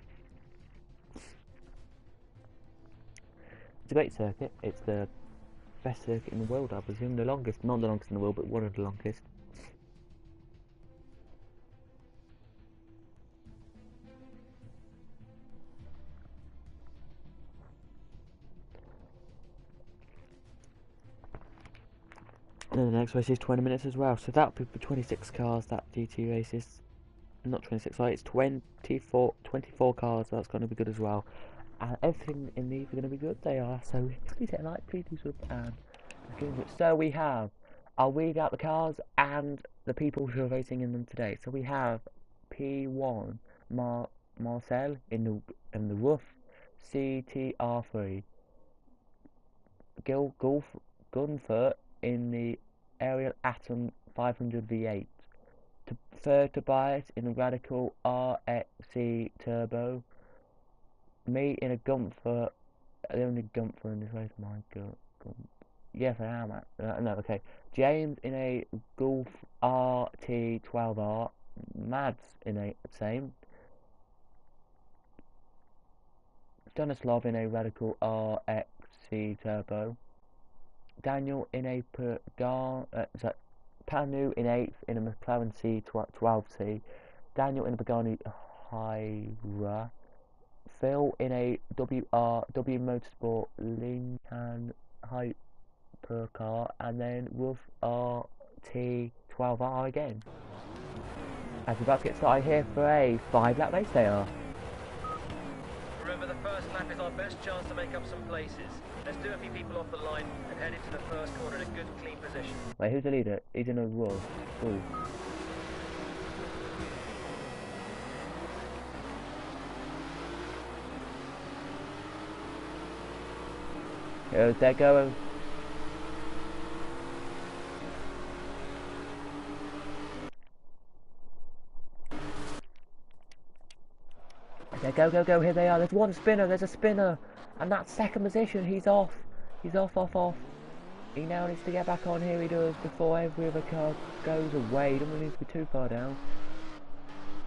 It's a great circuit. It's the best circuit in the world, I presume. The longest, not the longest in the world, but one of the longest. And then the next race is 20 minutes as well, so that'll be for 26 cars, that GT race is, not 26, sorry, it's 24 cars, so that's going to be good as well. And everything in these are going to be good, they are, so please hit a like, please do sub, and so we have, I'll read out the cars and the people who are racing in them today. So we have P1, Marcel in the rough, CTR3, Gunfert in the Ariel Atom 500 V8, third Tobias in a Radical RXC Turbo, me in a Gunfert, the only Gunfert in this race, my god, yes I am, no, okay, James in a Golf RT12R, Mads in a same, Stanislav in a Radical RXC Turbo, Daniel in a Panu in 8th in a McLaren C12C, Daniel in a Pagani Hyra, Phil in a W Motorsport Lincoln Hypercar, and then Wolf RT12R again. As we're about to get started here for a 5-lap race they are. Remember, the first lap is our best chance to make up some places. Let's do a few people off the line and head into the first corner in a good, clean position. Wait, who's the leader? He's in a Wolf. Ooh. Here's they're going. Okay, go, here they are. There's one spinner, there's a spinner. And that second position, he's off. He's off. He now needs to get back on, here he does, before every other car goes away. He doesn't need to be too far down.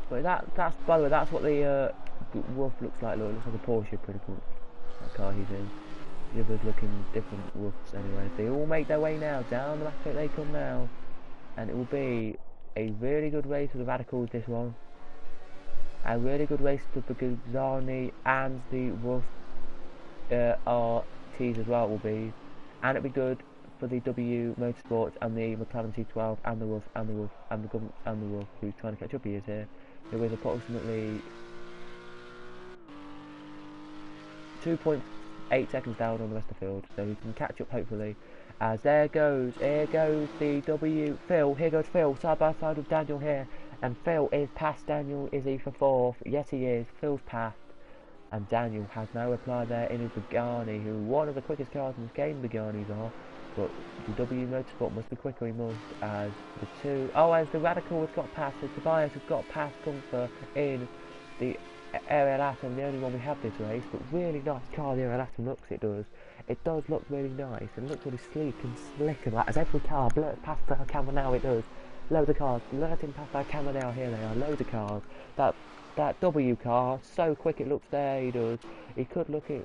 But that's, by the way, that's what the Wolf looks like. Look, it looks like a Porsche, pretty cool. That car he's in. The others looking different Wolves anyway. They all make their way now, down the back straight they come now. And it will be a really good race for the Radicals, this one. A really good race for the Guzani and the Wolf RTs as well, it will be. And it'll be good for the W Motorsports and the McLaren T12 and the Wolf and the Wolf and the Wolf, who's trying to catch up. He is here. There is approximately 2.8 seconds down on the rest of the field, so he can catch up hopefully. As here goes the W Phil. Here goes Phil side by side with Daniel here. And Phil is past Daniel. Is he for 4th? Yes, he is. Phil's passed. And Daniel has no reply there in his Pagani, who one of the quickest cars in this game, the Pagani's are. But the W Motorsport must be quicker, he must. As the two... Oh, as the Radical has got past, as Tobias has got past Comfort in the Ariel Atom, the only one we have this race. But really nice car, the Ariel Atom looks, it does. It does look really nice. And looks really sleek and slick. And like, as every car blurts past our camera now, it does. Loads of cars blurting past our camera now, here they are, loads of cars. That W car, so quick it looks there, he does. He could look at...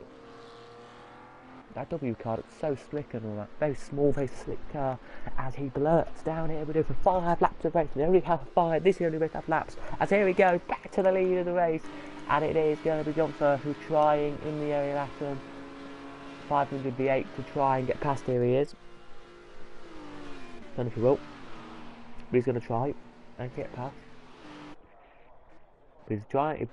That W car looks so slick and all that. Very small, very slick car. As he blurts down here, we do for 5 laps of race. We only have 5, this is the only race have laps. As here he goes, back to the lead of the race. And it is going to be Gunther, who's trying in the Ariel Atom 500 V8 to try and get past. Here he is. Don't know if he will. But he's going to try and get past. But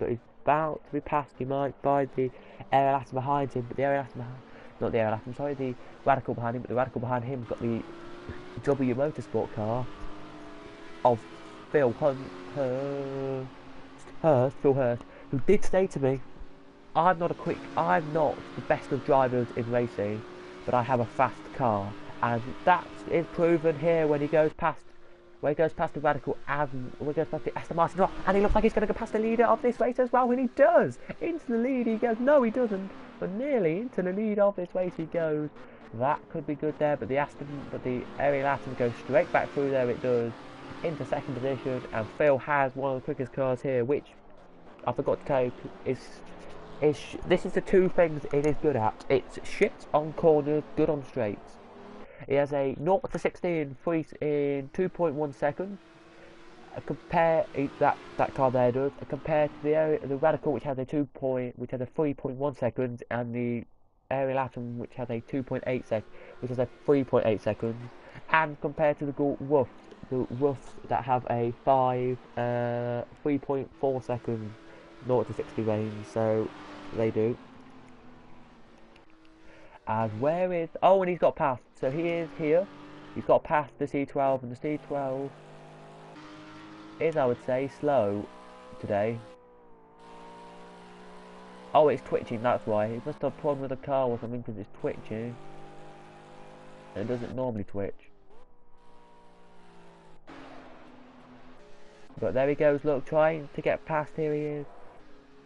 he's about to be passed. He might by the Ariel Atom behind him, but the Ariel Atom behind, not the Ariel Atom, sorry, the Radical behind him, but the Radical behind him got the W Motorsport car of Phil Hurst, who did say to me, I'm not the best of drivers in racing, but I have a fast car, and that is proven here when he goes past. Where he goes past the Radical and where he goes past the Aston Martin, and he looks like he's going to go past the leader of this race as well, and he does! Into the lead he goes, no he doesn't, but nearly into the lead of this race he goes. That could be good there, but the Ariel Atom goes straight back through there, it does. into second position, and Phil has one of the quickest cars here, which I forgot to tell you this is the two things it is good at. It's shit on corners, good on straights. It has a 0 to 60 in 2.1 seconds. Compare that car there does compared to the Radical, which has a 3.1 seconds, and the Ariel Atom, which has a 2.8 which has a 3.8 seconds, and compared to the Roofs that have a 3.4 seconds 0 to 60 range. So they do. And where is... Oh, and he's got past. So he is here. He's got past the C12, and the C12 is, I would say, slow today. Oh, it's twitching, that's why. He must have a problem with the car or something, because it's twitching. And it doesn't normally twitch. But there he goes, look, trying to get past. Here he is.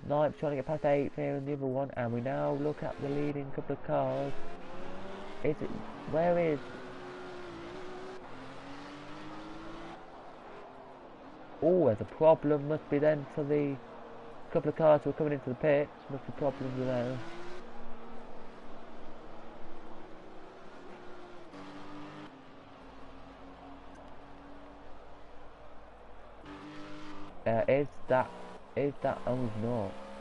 9th trying to get past 8th here in the other one. And we now look at the leading couple of cars. Where is... Oh, there's a problem, must be then for the couple of cars who are coming into the pits. Must be problems with those. Is that, oh,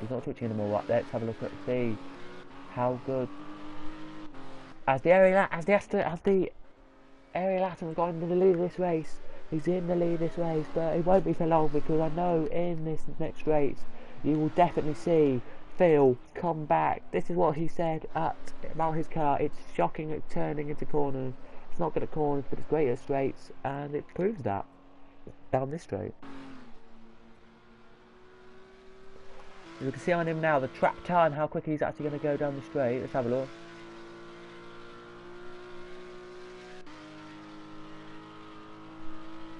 he's not twitching anymore. Right, let's have a look at, see how good, as the Ariel Atom has got into the lead of this race. He's in the lead this race, but it won't be for long, because I know in this next race you will definitely see Phil come back. This is what he said about his car. It's shocking at turning into corners. It's not good at corners, but it's great at straights, and it proves that down this straight. You can see on him now the track time, how quick he's actually going to go down the straight. Let's have a look.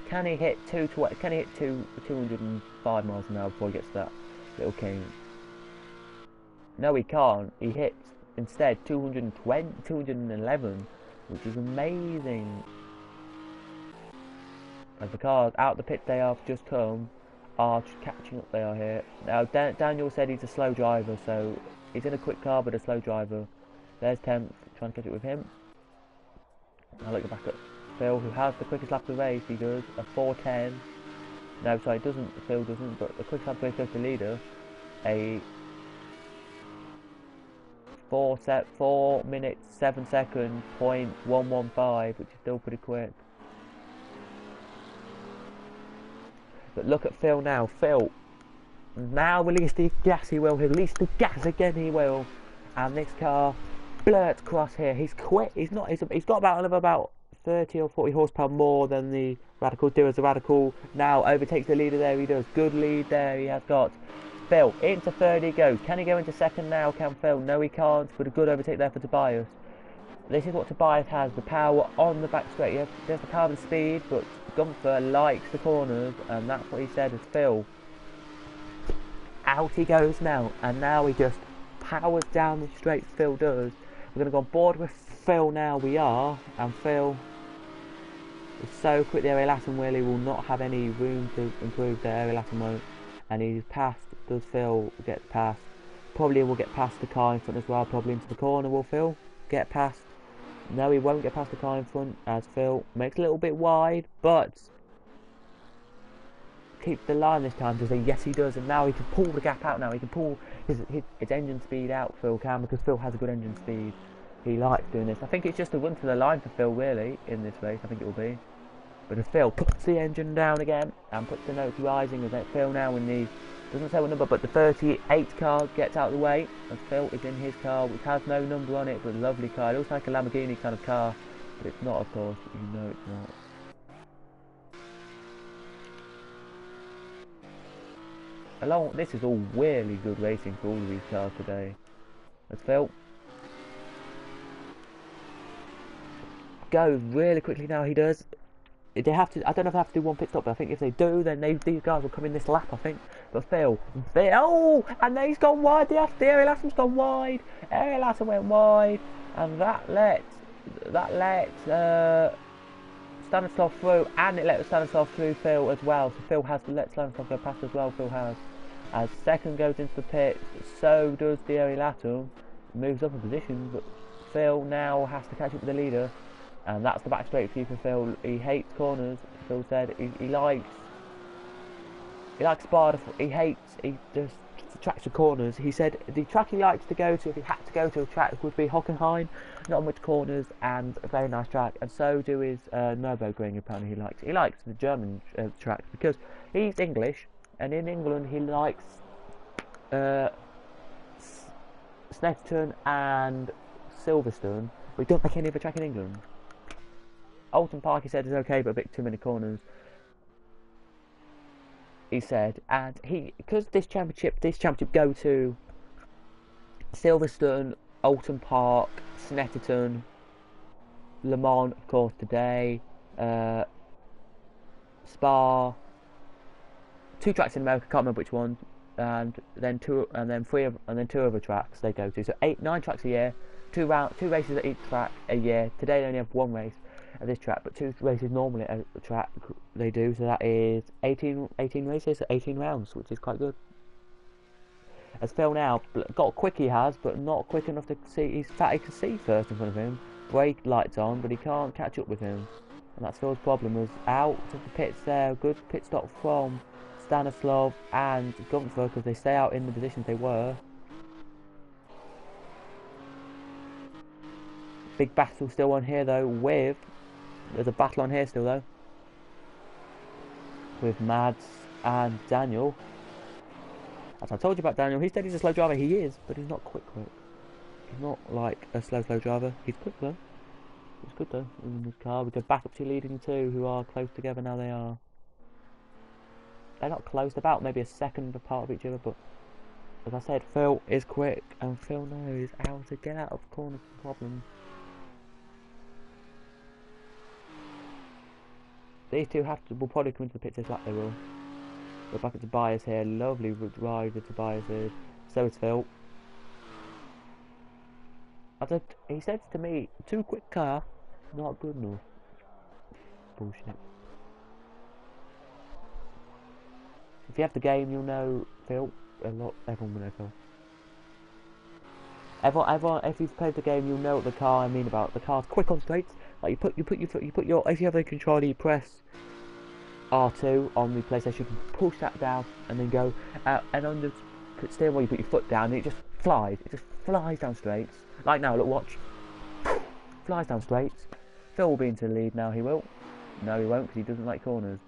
Can he hit 205 miles an hour before he gets to that little king? No, he can't. He hits instead 211, which is amazing. As the cars out the pit they have just come are just catching up. They are here now. Daniel said he's a slow driver, so he's in a quick car but a slow driver. There's 10th trying to catch up with him. I'll look back at Phil, who has the quickest lap of the race. He does a 4:10. No, sorry, Phil doesn't, but the quickest lap of the race goes to leader. A 4 minutes 7 seconds .115, which is still pretty quick. But look at Phil now. Phil now release the gas. He will release the gas again. He will, and this car blurts across here. He's quick. He's got about 30 or 40 horsepower more than the Radical do, as the Radical now overtakes the leader. There he does. Good lead there he has got. Phil into third he goes. Can he go into second now? Can Phil? No, he can't. But a good overtake there for Tobias. This is what Tobias has, the power on the back straight. He has the power and speed, but Gunther likes the corners, and that's what he said as Phil. Out he goes now, and now he just powers down the straight. Phil does. We're going to go on board with Phil now, we are, and Phil is so quick. The Ariel Atom really will not have any room to improve. The Ariel Atom won't, and he's passed. Does Phil get past? Probably will get past the car in front as well. Probably into the corner. Will Phil get past? No, he won't get past the car in front, as Phil makes a little bit wide, but keeps the line this time. Does he? Yes, he does. And now he can pull the gap out. Now he can pull his engine speed out. Phil can, because Phil has a good engine speed. He likes doing this. I think it's just a run to the line for Phil, really, in this race. I think it will be. But if Phil puts the engine down again and puts the notes rising, as Phil now in the, doesn't say what number, but the 38 car gets out of the way, and Phil is in his car, which has no number on it, but a lovely car. It looks like a Lamborghini kind of car, but it's not, of course. You know it's not. This is all really good racing for all of these cars today. As Phil goes really quickly now, he does. They have to. I don't know if they have to do one pit stop, but I think if they do, then these guys will come in this lap, I think. But Phil, oh, and then he's gone wide. The Ariel Atom's gone wide. Ariel Atom went wide, and that let Stanislav through, and it let Stanislav through Phil as well. So Phil has to let Stanislav go past as well. Phil has. As second goes into the pit, so does Thierry Latum. Moves up a position, but Phil now has to catch up with the leader, and that's the back straight for you for Phil. He hates corners. Phil said he likes Spa. He just tracks the corners. He said the track he likes to go to, if he had to go to a track, would be Hockenheim. Not much corners and a very nice track, and so do his Nürburgring. Apparently he likes the German tracks because he's English, and in England he likes Snetterton and Silverstone, but he don't like any other track in England. Oulton Park, he said, is okay, but a bit too many corners. He said, and because this championship go to Silverstone, Oulton Park, Snetterton, Le Mans, of course, today, Spa, 2 tracks in America, can't remember which one, and then two other tracks they go to. So 9 tracks a year, 2 races at each track a year. Today they only have 1 race at this track, but 2 races normally at the track they do. So that is 18 races, 18 rounds, which is quite good. As Phil now got quick, he has, but not quick enough to see. He's fat. He can see first in front of him. Brake lights on, but he can't catch up with him, and that's Phil's problem. Was out of the pits there. Good pit stop from Stanislav and Gunther, because they stay out in the positions they were. Big battle still on here though with... There's a battle on here still though. With Mads and Daniel. As I told you about Daniel, he said he's a slow driver. He is, but he's not quick. He's not like a slow driver. He's quick though. He's good though in his car. We go back up to leading 2 who are close together now. They're not close, they're about maybe a second apart of each other, but as I said, Phil is quick, and Phil knows how to get out of corners and problems. These 2 will probably come into the pits this lap, they will. We're back at Tobias here, lovely ride with Tobias is. So is Phil. He said to me, 2 quick car, not good enough. Bullshit. If you have the game, you'll know Phil. Everyone will know Phil. Everyone, if you've played the game, you'll know what the car I mean about. The car's quick on straights. Like you put your if you have the controller, you press R2 on the PlayStation, you can push that down and then go and on the steering wheel you put your foot down, and it just flies. It just flies down straights. Like now, look, watch. Flies down straights. Phil will be into the lead now. He will. No, he won't, because he doesn't like corners.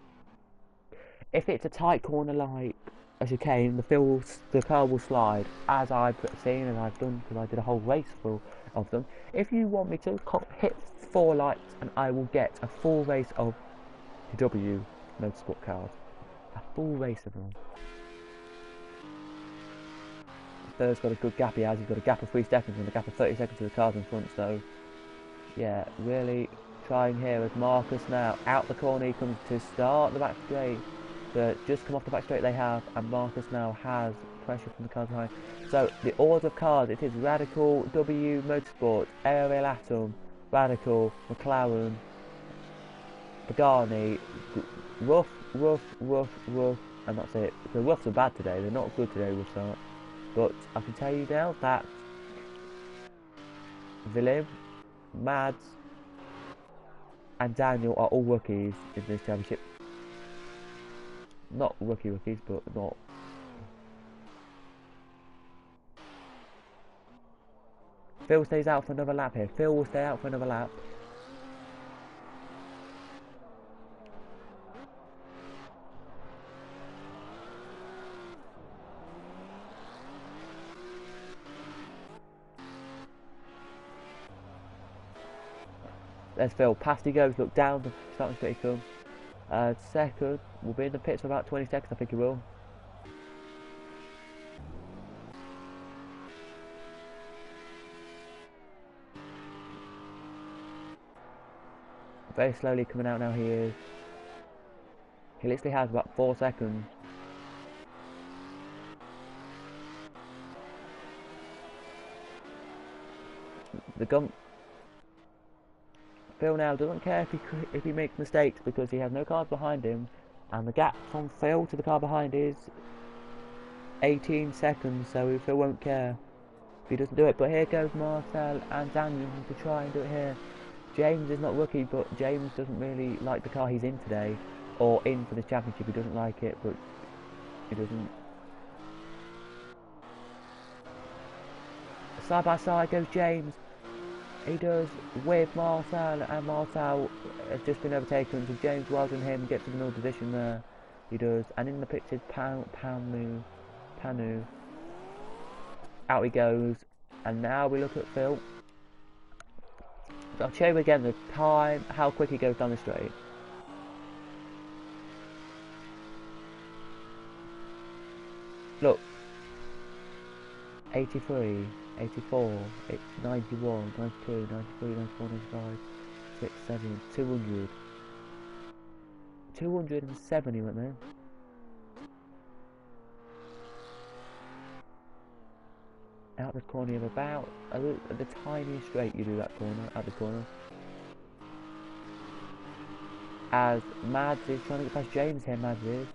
If it's a tight corner like a chicane, the car will slide, as I've seen and I've done, because I did a whole race full of them. If you want me to, hit 4 lights and I will get a full race of W Motorsport cars. A full race of them. Third's got a good gap he has. He's got a gap of 3 seconds and a gap of 30 seconds to the cars in front, so yeah, really trying here as Marcus now out the corner. He comes to start the back straight, but just come off the back straight they have, and Marcus now has pressure from the cars behind. So the order of cars, it is Radical, W Motorsport, Ariel Atom, Radical, McLaren, Pagani, Rough, and that's it. The Roughs are bad today. They're not good today, Roughs aren't. But I can tell you now that Willem, Mads, and Daniel are all rookies in this championship. Not rookies, but not. Phil stays out for another lap here. Phil will stay out for another lap. There's Phil. Past he goes. Look down the starting straight he comes. Second will be in the pits for about 20 seconds. I think he will. Very slowly coming out now. He is. He literally has about 4 seconds. Phil now doesn't care if he makes mistakes because he has no cars behind him, and the gap from Phil to the car behind is 18 seconds, so Phil won't care if he doesn't do it. But here goes Marcel and Daniel to try and do it here. James is not rookie, but James doesn't really like the car he's in today, or in for this championship. He doesn't like it, but he doesn't. Side by side goes James. He does with Marcel, and Marcel has just been overtaken, so James, well done him, gets to the middle position there. He does, and in the pits is Panu. Out he goes, and now we look at Phil. I'll show you again the time, how quick he goes down the straight. Look, 83, 84, 91, 92, 93, 94, 95, 6, 7, 200. 270 went there. Out the corner of about the tiniest straight you do that corner, out the corner. As Mads is trying to get past James here, Mads is.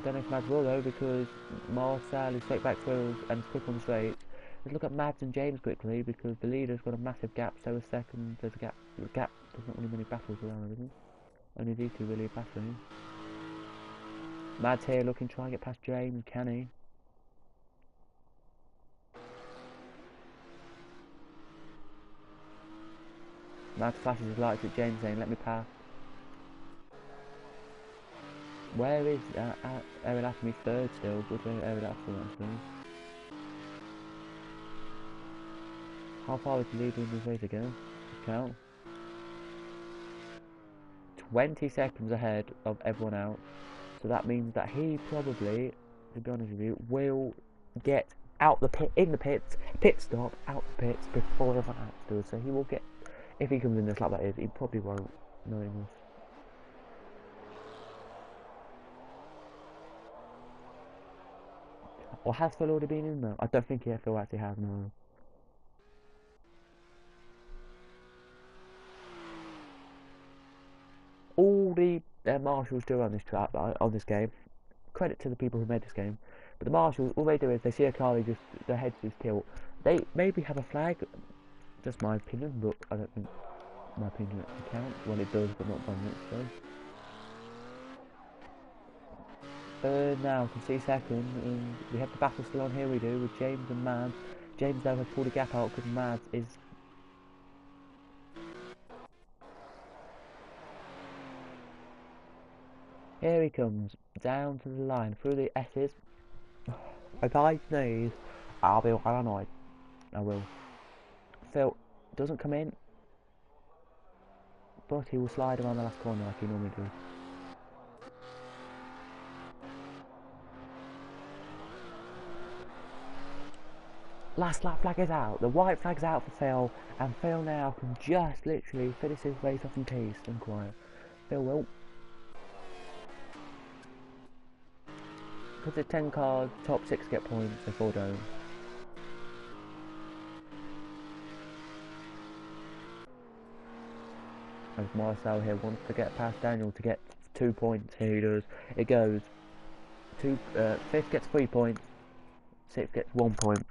Don't know if Mads will though, because Marcel is straight back through and quick on the straight. Let's look at Mads and James quickly, because the leader's got a massive gap, so is second. There's a gap. The gap, there's not really many battles around, isn't there? Only these two really battling. Mads here looking to try and get past James, can he? Mads flashes his lights at James saying, let me pass. Where is Errol Atomy third still? Good way Errol Atomy actually. How far is the leader in this race ago? Count. 20 seconds ahead of everyone else. So that means that he probably, to be honest with you, will get out the pit, in the pits, pit stop, out the pits before everyone else does. So he will get, if he comes in this lap that is, he probably won't, knowing us. Or has Phil already been in though? I don't think Phil actually has, no. All the marshals do on this track, on this game, credit to the people who made this game, but the marshals, all they do is they see a car, their heads just tilt. They maybe have a flag, just my opinion, but I don't think my opinion actually counts. Well, it does, but not by much, so. Now, can see second, and we have the battle still on here, we do, with James and Mads. James though has pulled a gap out because Mads is... Here he comes, down to the line, through the S's. If I sneeze, I'll be paranoid. I will. Phil doesn't come in, but he will slide around the last corner like he normally does. Last lap flag is out, the white flag's out for Phil, and Phil now can just literally finish his race off in peace and quiet. Phil will. Because it's 10 cars, top 6 get points, so 4 don't. As Marcel here wants to get past Daniel to get 2 points, here he does. It goes, 5th gets 3 points, 6th gets 1 point.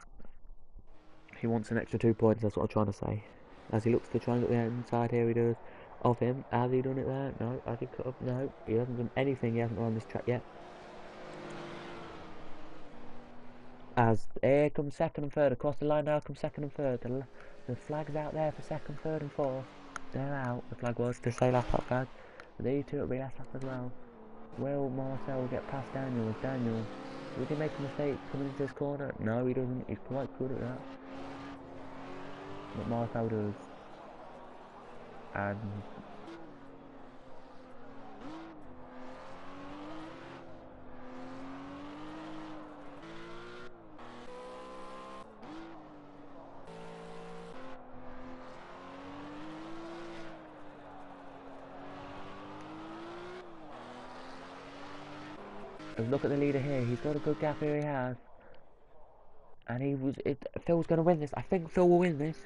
He wants an extra 2 points, that's what I'm trying to say. As he looks to try and get the inside, here he does. Of him, has he done it there? No. Has he cut up? No. He hasn't done anything, he hasn't run on this track yet. As here comes second and third, across the line now comes second and third. The flag's out there for second, third and fourth. They're out, the flag was to say last lap flag. But these two will be last lap as well. Will Marcel get past Daniel? Daniel, did he make a mistake coming into this corner? No, he doesn't, he's quite good at that. But Marcel does. And look at the leader here, he's got a good gap here, he has. And Phil's going to win this. I think Phil will win this.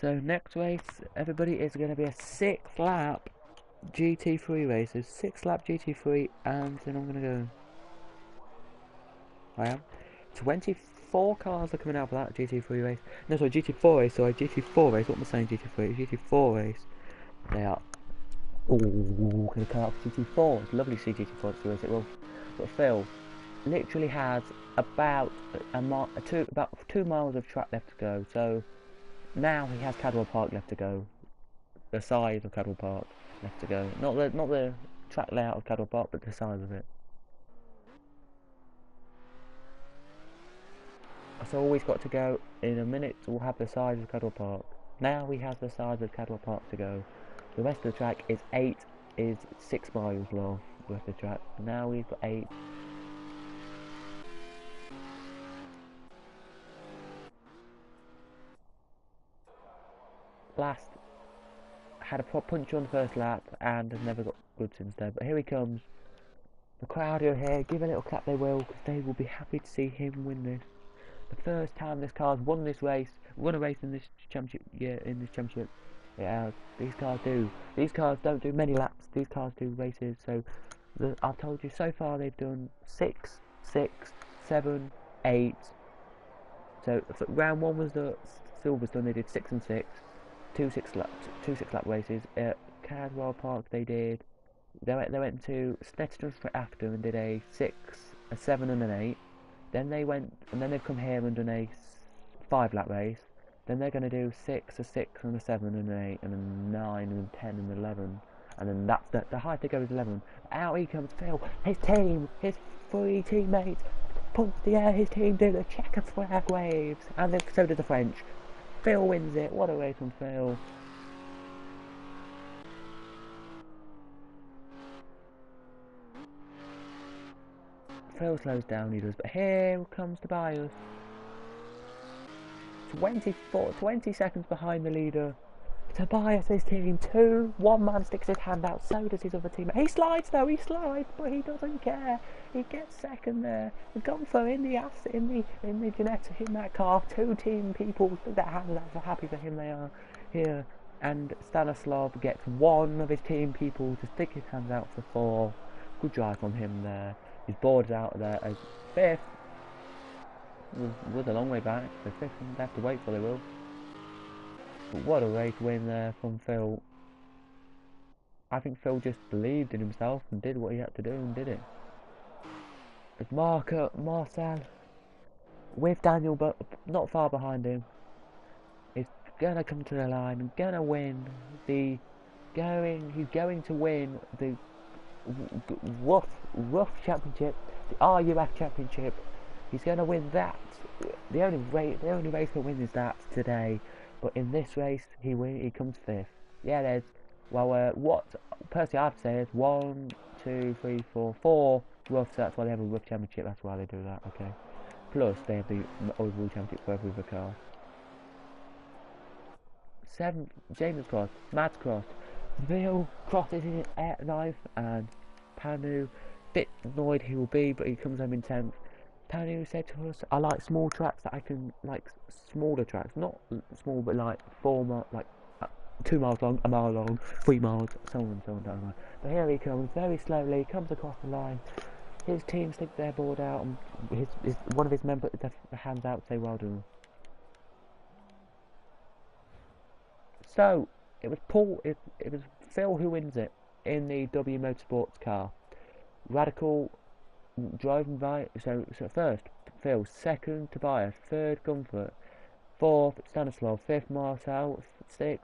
So next race, everybody, is going to be a 6-lap GT3 race. So 6-lap GT3, and then I'm going to go. I am. 24 cars are coming out for that GT3 race. No, sorry, GT4 race. Sorry, GT4 race. What am I saying? GT3, GT4 race. They are. Ooh, going to come out for GT4. It's lovely to see GT4 to race it. Well, but Phil literally has about about 2 miles of track left to go. So now he has Cadwell Park left to go. The size of Cadwell Park left to go. Not the track layout of Cadwell Park, but the size of it. So all we've got to go in a minute. We'll have the size of Cadwell Park. Now we have the size of Cadwell Park to go. The rest of the track is 6 miles long. The rest of the track. Now we've got 8. Last had a punch on the first lap and has never got good since then. But here he comes. The crowd are here. Give a little clap, they will, because they will be happy to see him win this. The first time this car's won a race in this championship. Yeah, in this championship. Yeah, these cars do. These cars don't do many laps. These cars do races. So I've told you so far they've done 6, 6, 7, 8. So round 1 was the Silverstone. They did 6 and 6. Two six lap races. At Cadwell Park they went to Snetterton straight after and did a 6, a 7 and an 8. Then they've come here and done a 5-lap race. Then they're going to do 6, a 6 and a 7 and an 8 and a 9 and a 10 and 11. And then that's the highest they go is 11. Out he comes Phil. His team, his 3 teammates, punch the air. His team do the checker flag waves, and then so does the French. Phil wins it. What a race from Phil. Phil slows down, he does, but here comes Tobias. 20 seconds behind the leader. Tobias' team 2. One man sticks his hand out, so does his other teammate. He slides though, but he doesn't care. He gets second there. Gunther in the Ginetta in that car. 2 team people stick their hands out, so happy for him they are here. And Stanislav gets 1 of his team people to stick his hands out for 4. Good drive from him there. His board's out there as 5th. Was a long way back, so 5th, and they have to wait for they will. But what a race win there from Phil. I think Phil just believed in himself and did what he had to do and did it. It's Marcel with Daniel, but not far behind him. He's gonna come to the line and gonna win he's going to win the rough championship, the RUF championship. He's gonna win that. The only race he'll win is that today. But in this race, he comes 5th. Yeah, there's, what personally I'd say is 1, 2, 3, 4 roughs. That's why they have a rough championship. That's why they do that. Okay. Plus they have the overall championship for every other car. 7th, James Cross, Mads Cross, Will Cross is in 9th, and Panu, bit annoyed he will be, but he comes home in 10th. Panu said to us, I like small tracks that I can, like smaller tracks, not small but like 2 miles long, 1 mile long, 3 miles, so on, down the line. But here he comes, very slowly, comes across the line. His team stick their board out, and one of his members their hands out, say well done. So it was Phil who wins it in the W Motorsports car. Radical driving by, so first Phil, 2nd Tobias, 3rd Gunther, 4th Stanislav, 5th Marcel, 6th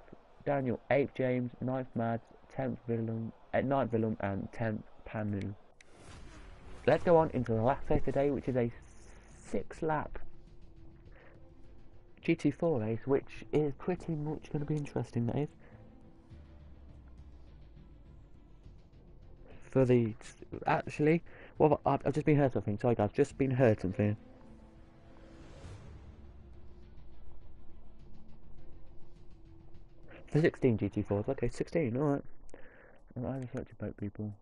Daniel, 8th James, 9th Mads, 9th Willem, and 10th Panu. Let's go on into the last race today, which is a 6-lap GT4 race, which is pretty much going to be interesting, that is. Actually, well, I've just been heard something. Sorry guys, just been heard something. For 16 GT4s, okay, 16, alright. I just like to boat people.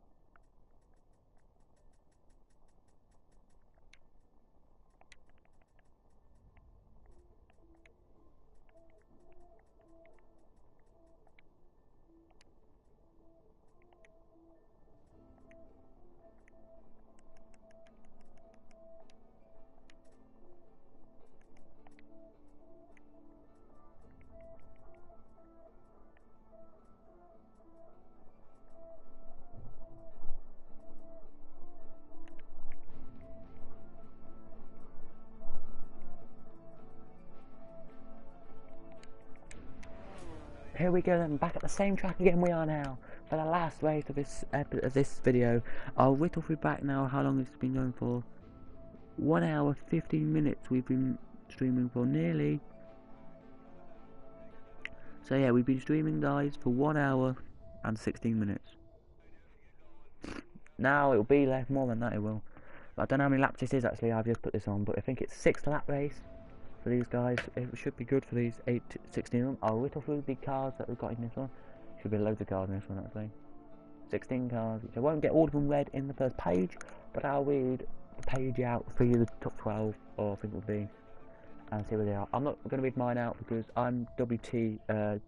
here we go then, back at the same track again we are now, for the last race of this video. I'll whittle through back now how long it's been going for. 1 hour 15 minutes we've been streaming for nearly. So yeah, we've been streaming guys for 1 hour and 16 minutes. Now it'll be less more than that, it will. But I don't know how many laps this is actually, I've just put this on, but I think it's 6th lap race for these guys. It should be good for these 16 of them. I'll whittle through the cars that we've got in this one. Should be loads of cars in this one actually. 16 cars, which I won't get all of them read in the first page, but I'll read the page out for you, the top 12, or I think it will be, and see where they are. I'm not going to read mine out because I'm GTA,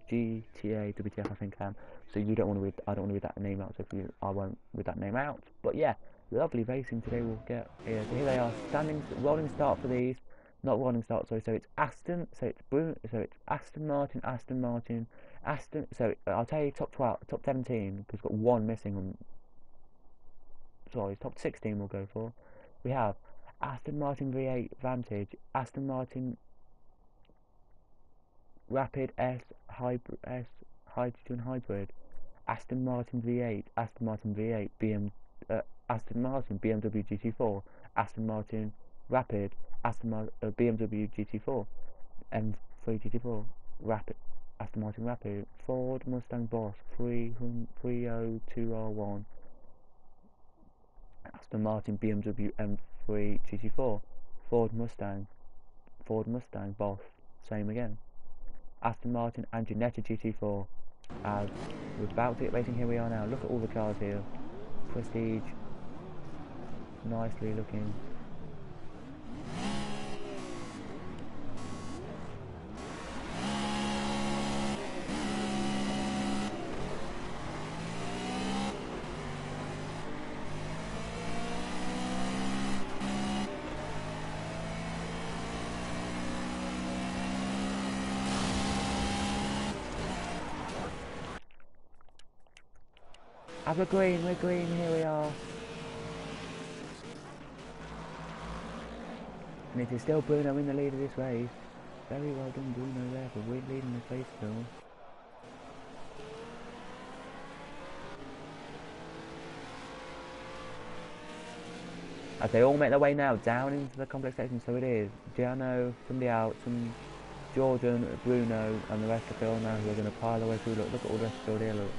WTF I think I am, so you don't want to read, I don't want to read that name out, so I won't read that name out. But yeah, lovely racing today we'll get here. So here they are, rolling start for these, not rolling start, sorry, so it's Aston, so it's Aston Martin, so I'll tell you top 12, top 17, because we've got one missing on, sorry, top 16 we'll go for. We have Aston Martin V8 Vantage, Aston Martin Rapid S Hydrogen Hybrid, Aston Martin V8, Aston Martin V8 Aston Martin BMW GT4, Aston Martin Rapid, BMW GT4, M3 GT4, Rapid, Aston Martin Rapid, Ford Mustang Boss 302R1, Aston Martin BMW M3 GT4, Ford Mustang Boss, same again, Aston Martin and Ginetta GT4. As we're about to get racing, here we are now. Look at all the cars here. Prestige, nicely looking. We're green, here we are. And it is still Bruno in the lead of this race. Very well done Bruno there for leading this race still. As they all make their way now down into the complex section, so it is Giano, somebody out, some Jordan, Bruno, and the rest of the field now who are going to pile their way through. Look at all the rest of the field here, look.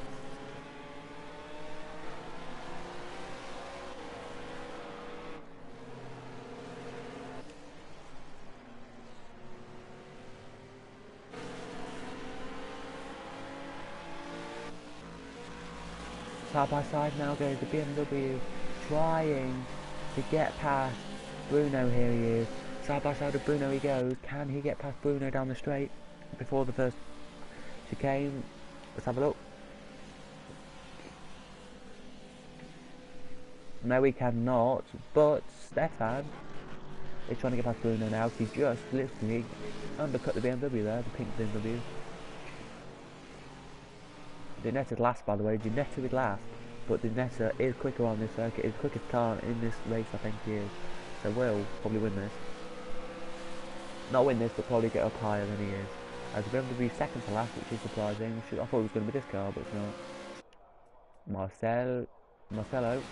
Side by side now goes the BMW, trying to get past Bruno. Here he is. Side by side with Bruno he goes. Can he get past Bruno down the straight before the first chicane? Let's have a look. No, he cannot. But Stefan is trying to get past Bruno now. He's just literally undercut the BMW there, the pink BMW. Ginetta last, by the way. Ginetta is last, but Ginetta is quicker on this circuit. Is the quickest car in this race, I think he is. So will probably win this. Not win this, but probably get up higher than he is. As the BMW second to last, which is surprising. I thought it was going to be this car, but it's not. Marcelo.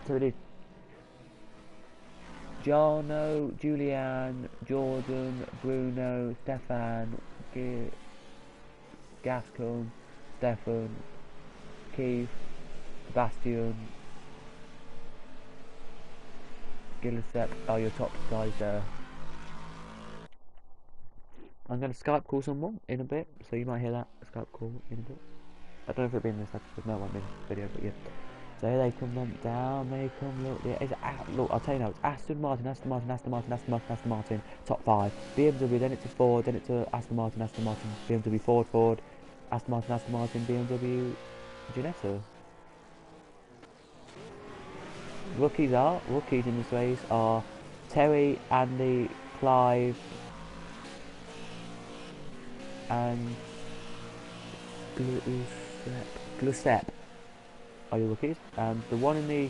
So it is Jarno, Julian, Jordan, Bruno, Stefan, Gascon, Stefan, Keith, Sebastian, Gillespie are your top guys there. I'm going to Skype call someone in a bit, so you might hear that Skype call in a bit. I don't know if it'll be in this episode, no, it won't be in this video, but yeah. So here they come then down, they come, look, look, I'll tell you now, it's Aston Martin, top 5. BMW, then it's a Ford, then it's a Aston Martin, BMW, Ford, Aston Martin, BMW, Ginetta. Rookies in this race are Terry, Andy, Clive, and Giuseppe are your rookies, and the one in the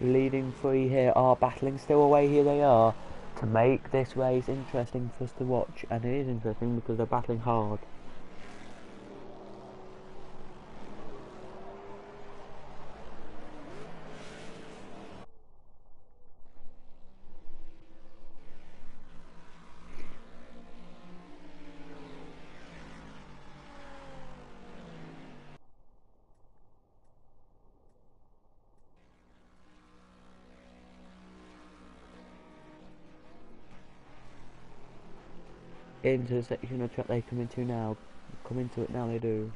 leading three here are battling still away. Here they are to make this race interesting for us to watch, and it is interesting because they're battling hard. Into the section of track they come into now. Come into it now, they do.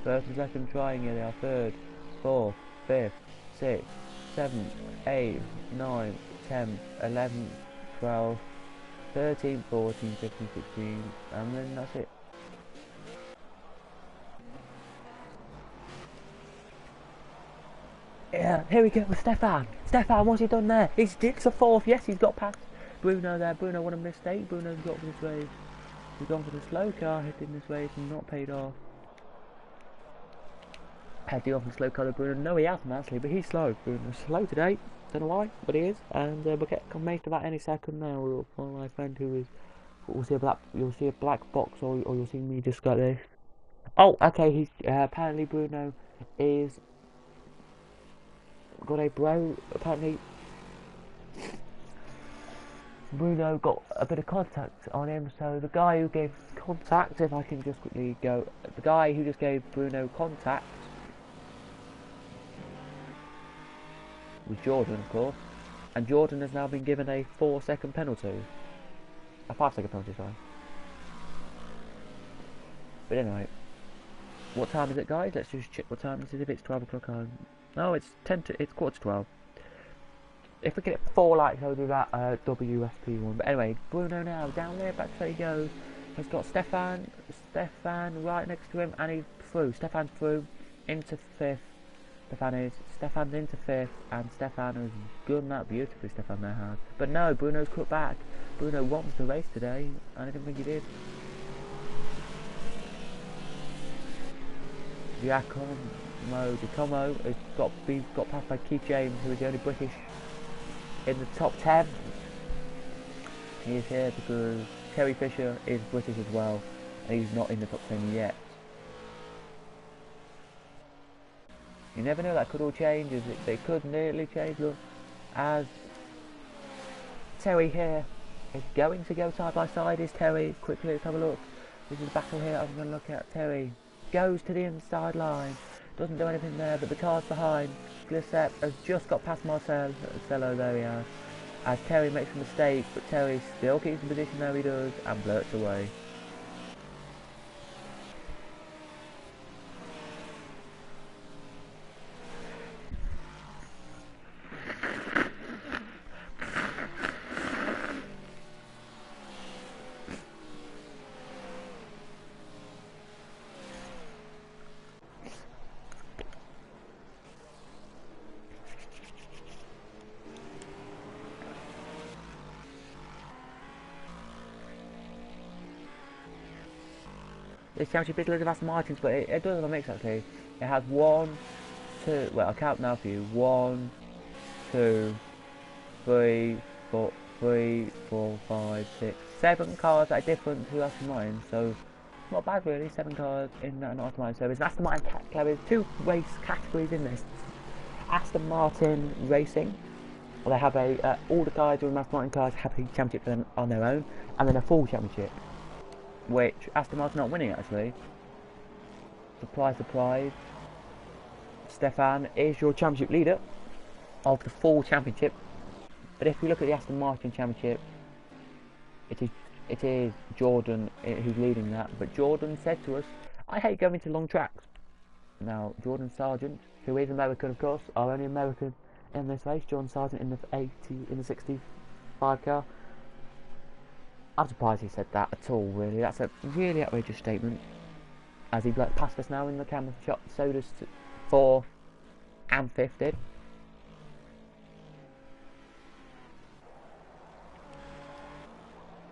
First and second trying here, they are third, fourth, fifth, sixth, seventh, eighth, ninth, 10th, 11th, 12th, 13, 14, 15, 16, and then that's it. Yeah, here we go with Stefan. Stefan, what's he done there? He's a fourth, yes, he's got past Bruno there. Bruno, what a mistake. Bruno's got for this race. He's gone for the slow car, hitting this race and not paid off. Heading off the slow car to Bruno. No, he hasn't actually, but he's slow. Bruno's slow today. Don't know why, but he is. And we'll get confirmation of that any second now. We'll find my friend who is. We'll see a black. You'll see a black box, or you'll see me just like this. Oh, okay. He's apparently Bruno is got a bro. Apparently, Bruno got a bit of contact on him. So the guy who gave contact, if I can just quickly go, the guy who just gave Bruno contact was Jordan, of course, and Jordan has now been given a 4-second penalty. A 5-second penalty, sorry. But anyway, what time is it, guys? Let's just check what time it is. If it's 12 o'clock home. No, it's it's quarter to 12. If we get 4 likes, I'll do that WSP one. But anyway, Bruno now down there, back where he goes. He's got Stefan right next to him, and he's through. Stefan's through into 5th. Stefan's into 5th, and Stefan has done that beautifully. Stefan there has, but no, Bruno's cut back. Bruno wants the race today, and I didn't think he did. Giacomo has got passed by Keith James, who is the only British in the top 10. He is here because Terry Fisher is British as well, and he's not in the top 10 yet. You never know, that could all change. They could nearly change. Look, as Terry here is going to go side by side. Is Terry? Quickly, let's have a look. This is the battle here. I'm going to look at Terry. Goes to the inside line. Doesn't do anything there, but the car's behind. Giuseppe has just got past Marcello. There he is. As Terry makes a mistake, but Terry still keeps the position there he does and blurts away. This championship is loads of Aston Martins, but it does have a mix actually. It has 1, 2, well I'll count now for you. 1, 2, 3, 4, 3, 4, 5, 6, 7 cars that are different to Aston Martin, so not bad really, 7 cars in an Aston Martin. So there's an Aston Martin club, there's 2 race categories in this. Aston Martin Racing, well, they have all the guys who are Aston Martin cars have a championship on their own, and then a full championship, which Aston Martin not winning actually. Surprise, surprise. Stefan is your championship leader of the full championship. But if you look at the Aston Martin championship, it is Jordan who's leading that. But Jordan said to us, "I hate going to long tracks." Now Jordan Sargent, who is American of course, our only American in this race. Jordan Sargent in the 65 car. I'm surprised he said that at all, really. That's a really outrageous statement. As he passed us now in the camera shot, so does 4 and 50.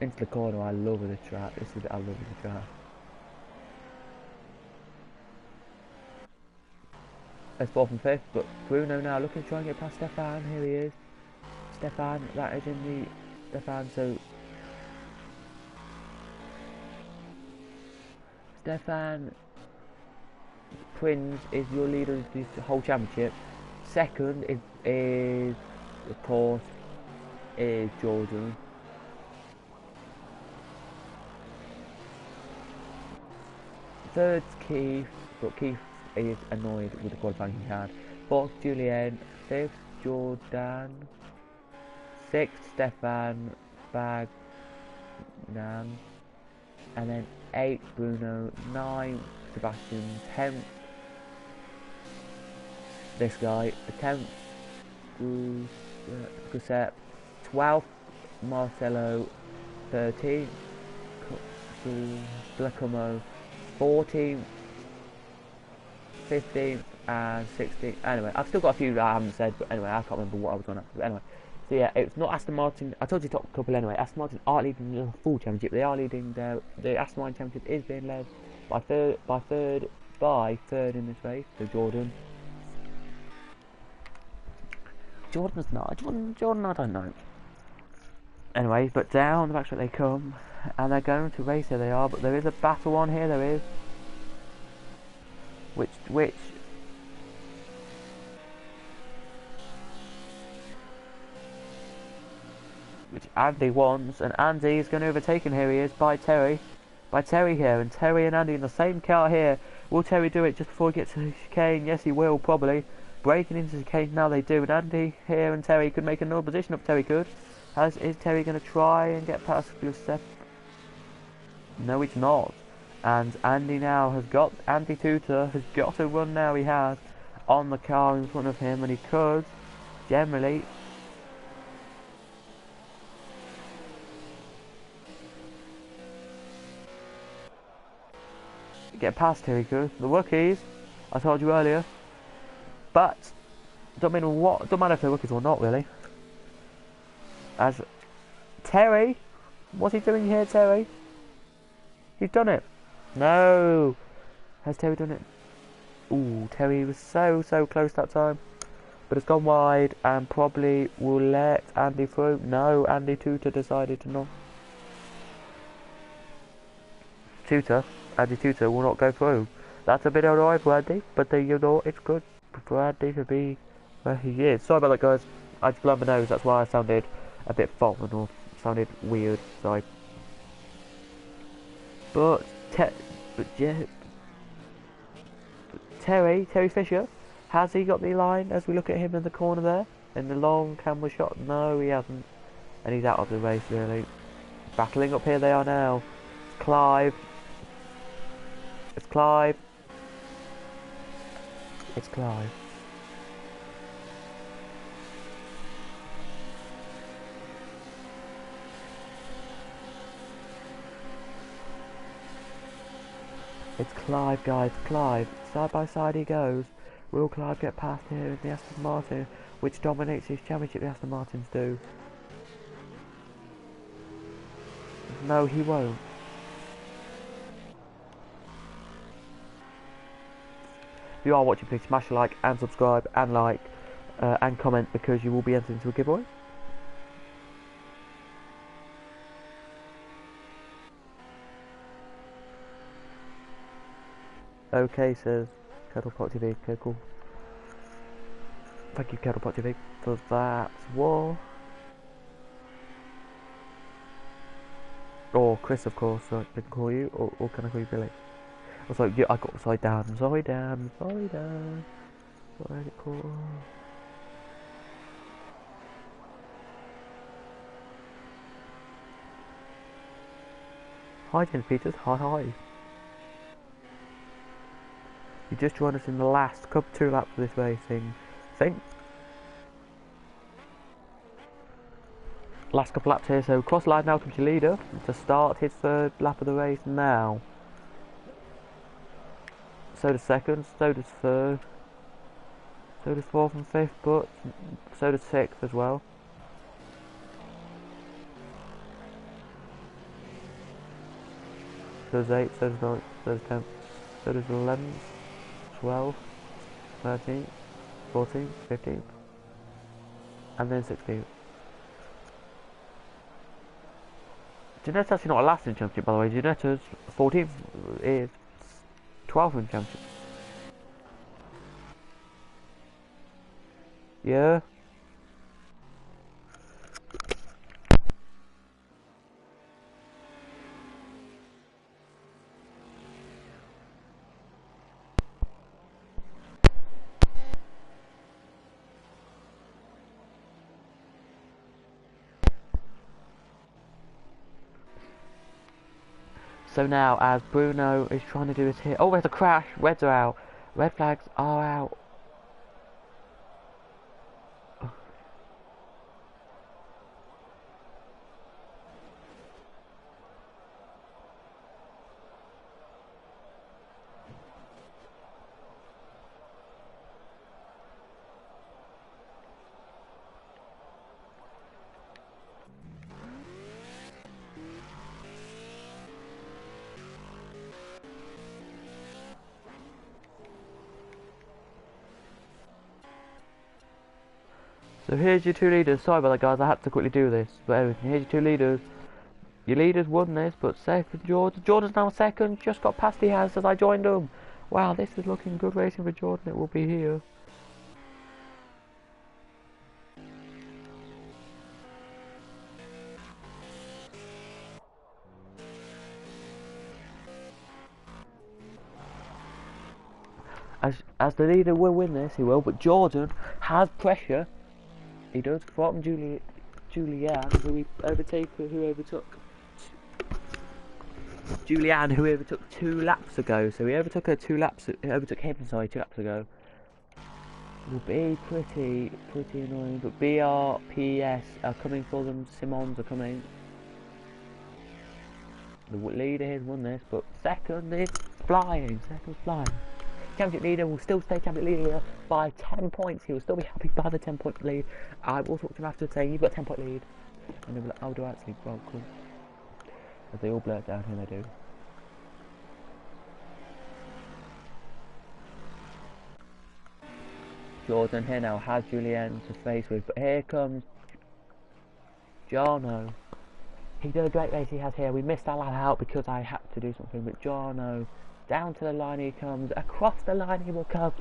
Into the corner, I love the track. This is the bit I love the track. It's 4th and 5th, but Bruno now looking to try and get past Stefan. Here he is. Stefan, that is in the Stefan, so Stefan Prinz is your leader of the whole championship. Second is of course is Jordan. Third's Keith, but Keith is annoyed with the qualifying he had. 4th Julien, 5th Jordan, 6th Stefan Bagnan, and then 8th Bruno, 9th Sebastian, 10th this guy, 10th Giuseppe, 12th Marcelo, 13th Giacomo, 14th, 15th and 16th. Anyway, I've still got a few that I haven't said, but anyway, I can't remember what I was on at. But anyway, so yeah, it's not Aston Martin. I told you top couple anyway. Aston Martin aren't leading the full championship. They are leading the Aston Martin championship is being led by third in this race. So Jordan, I don't know. Anyway, but down the backstretch they come, and they're going to race. Here they are, but there is a battle on here. There is, which Andy wants, and Andy is going to overtake him. Here he is by Terry here, and Terry and Andy in the same car here. Will Terry do it just before he gets to the chicane? Yes, he will, probably. Breaking into the chicane, now they do, and Andy here and Terry could make another position up. Terry could. Is Terry going to try and get past Giuseppe? No, it's not. And Andy now has got, Andy Tutor has got a run now, he has, on the car in front of him, and he could, generally, get past here, he could. The rookies, I told you earlier, but, don't matter if they're rookies or not, really. As Terry, what's he doing here, Terry? He's done it. No. Has Terry done it? Ooh, Terry was so close that time. But it's gone wide and probably will let Andy through. No, Andy Tutor decided to not. Andy Tutor will not go through. That's a bit annoying for Andy, but you know, it's good for Andy to be where he is. Sorry about that, guys. I just blew my nose, that's why I sounded a bit foreign or sounded weird. Sorry. But Terry Fisher, has he got the line as we look at him in the corner there? In the long camera shot? No, he hasn't. And he's out of the race, really. Battling up here they are now. It's Clive. It's Clive. It's Clive. It's Clive, guys, Clive. Side by side he goes. Will Clive get past here in the Aston Martin, which dominates his championship, the Aston Martins do? No, he won't. If you are watching, please smash a like and subscribe and like and comment, because you will be entered into a giveaway. Okay, says Kettlepot TV. Okay, cool. Thank you, Kettlepot TV, for that war. Or Chris, of course, so I can call you, or can I call you Billy? Also, yeah, I got upside down. Sorry, Dan. What is it called? Hi, Jen Peters. Hi. You just joined us in the last two laps of this racing thing. last couple laps here. So cross line now comes your leader to start his third lap of the race now. So does second, so does third, so does fourth and fifth, but so does sixth as well. So does 8th, so does 9th, so does 10th, so does 11th, 12th, 13th, 14th, 15th, and then 16th. Ginetto's actually not a last in championship, by the way. Ginetto's 14th is 12th in championship. Yeah. So now, as Bruno is trying to do his hit, oh, there's a crash. Reds are out. Red flags are out. So here's your two leaders. Sorry about that, guys. I had to quickly do this. But anyway, here's your two leaders. Your leaders won this, but second, Jordan. Jordan's now second. Just got past Diaz as I joined him. Wow, this is looking good racing for Jordan. It will be here. As the leader will win this, he will. But Jordan has pressure. He does from Julian, who overtook Julian, who overtook 2 laps ago. So he overtook her 2 laps. Overtook him, sorry, 2 laps ago. Will be pretty annoying. But BRPS are coming for them. Simons are coming. The leader has won this, but second is flying. Second's flying. Championship leader will still stay championship leader by 10 points. He will still be happy by the 10-point lead. I will talk to him after saying you've got a 10-point lead. And they'll be like, oh, do I actually? Well, cool. As they all blurt down here, they do. Jordan here now has Julian to face with, but here comes Jarno. He did a great race he has here. We missed that lad out because I had to do something, but Jarno, down to the line he comes, across the line he will come.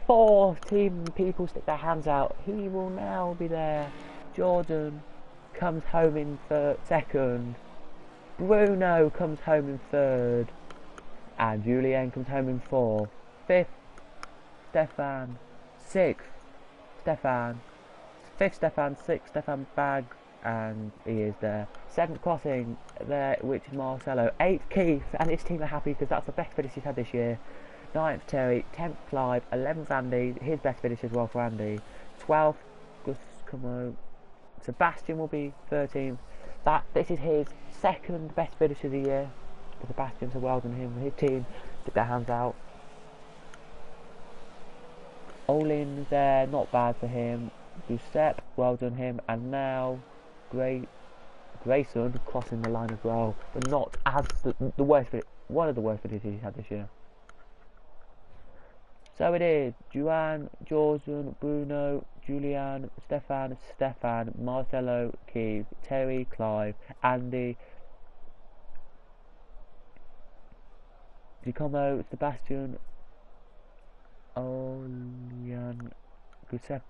4 team people stick their hands out. He will now be there. Jordan comes home in second. Bruno comes home in third. And Julien comes home in 4th. 5th, Stefan. 6th, Stefan. 5th, Stefan. 6th, Stefan Bag. And he is there. 7th crossing there, which is Marcelo. 8th, Keith, and his team are happy because that's the best finish he's had this year. 9th, Terry. 10th, Clive. 11th, Andy. His best finish as well for Andy. 12th, Guscamo. Sebastian will be 13th. This is his second best finish of the year for Sebastian, so well done him. His team took their hands out. Olin's there, not bad for him. Giuseppe, well done him. And now Grayson crossing the line as well, but not as the worst. One of the worst finishes he's had this year. So it is Juan, Jordan, Bruno, Julian, Stefan, Marcelo, Keith, Terry, Clive, Andy, Giacomo, Sebastian, Olian, Giuseppe,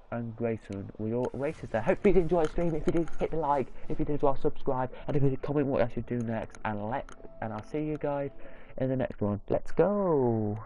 and Grayson. We all races there. Hope you did enjoy the stream. If you did, hit the like. If you did as well, subscribe. And if you did, comment what I should do next. And I'll see you guys in the next one. Let's go.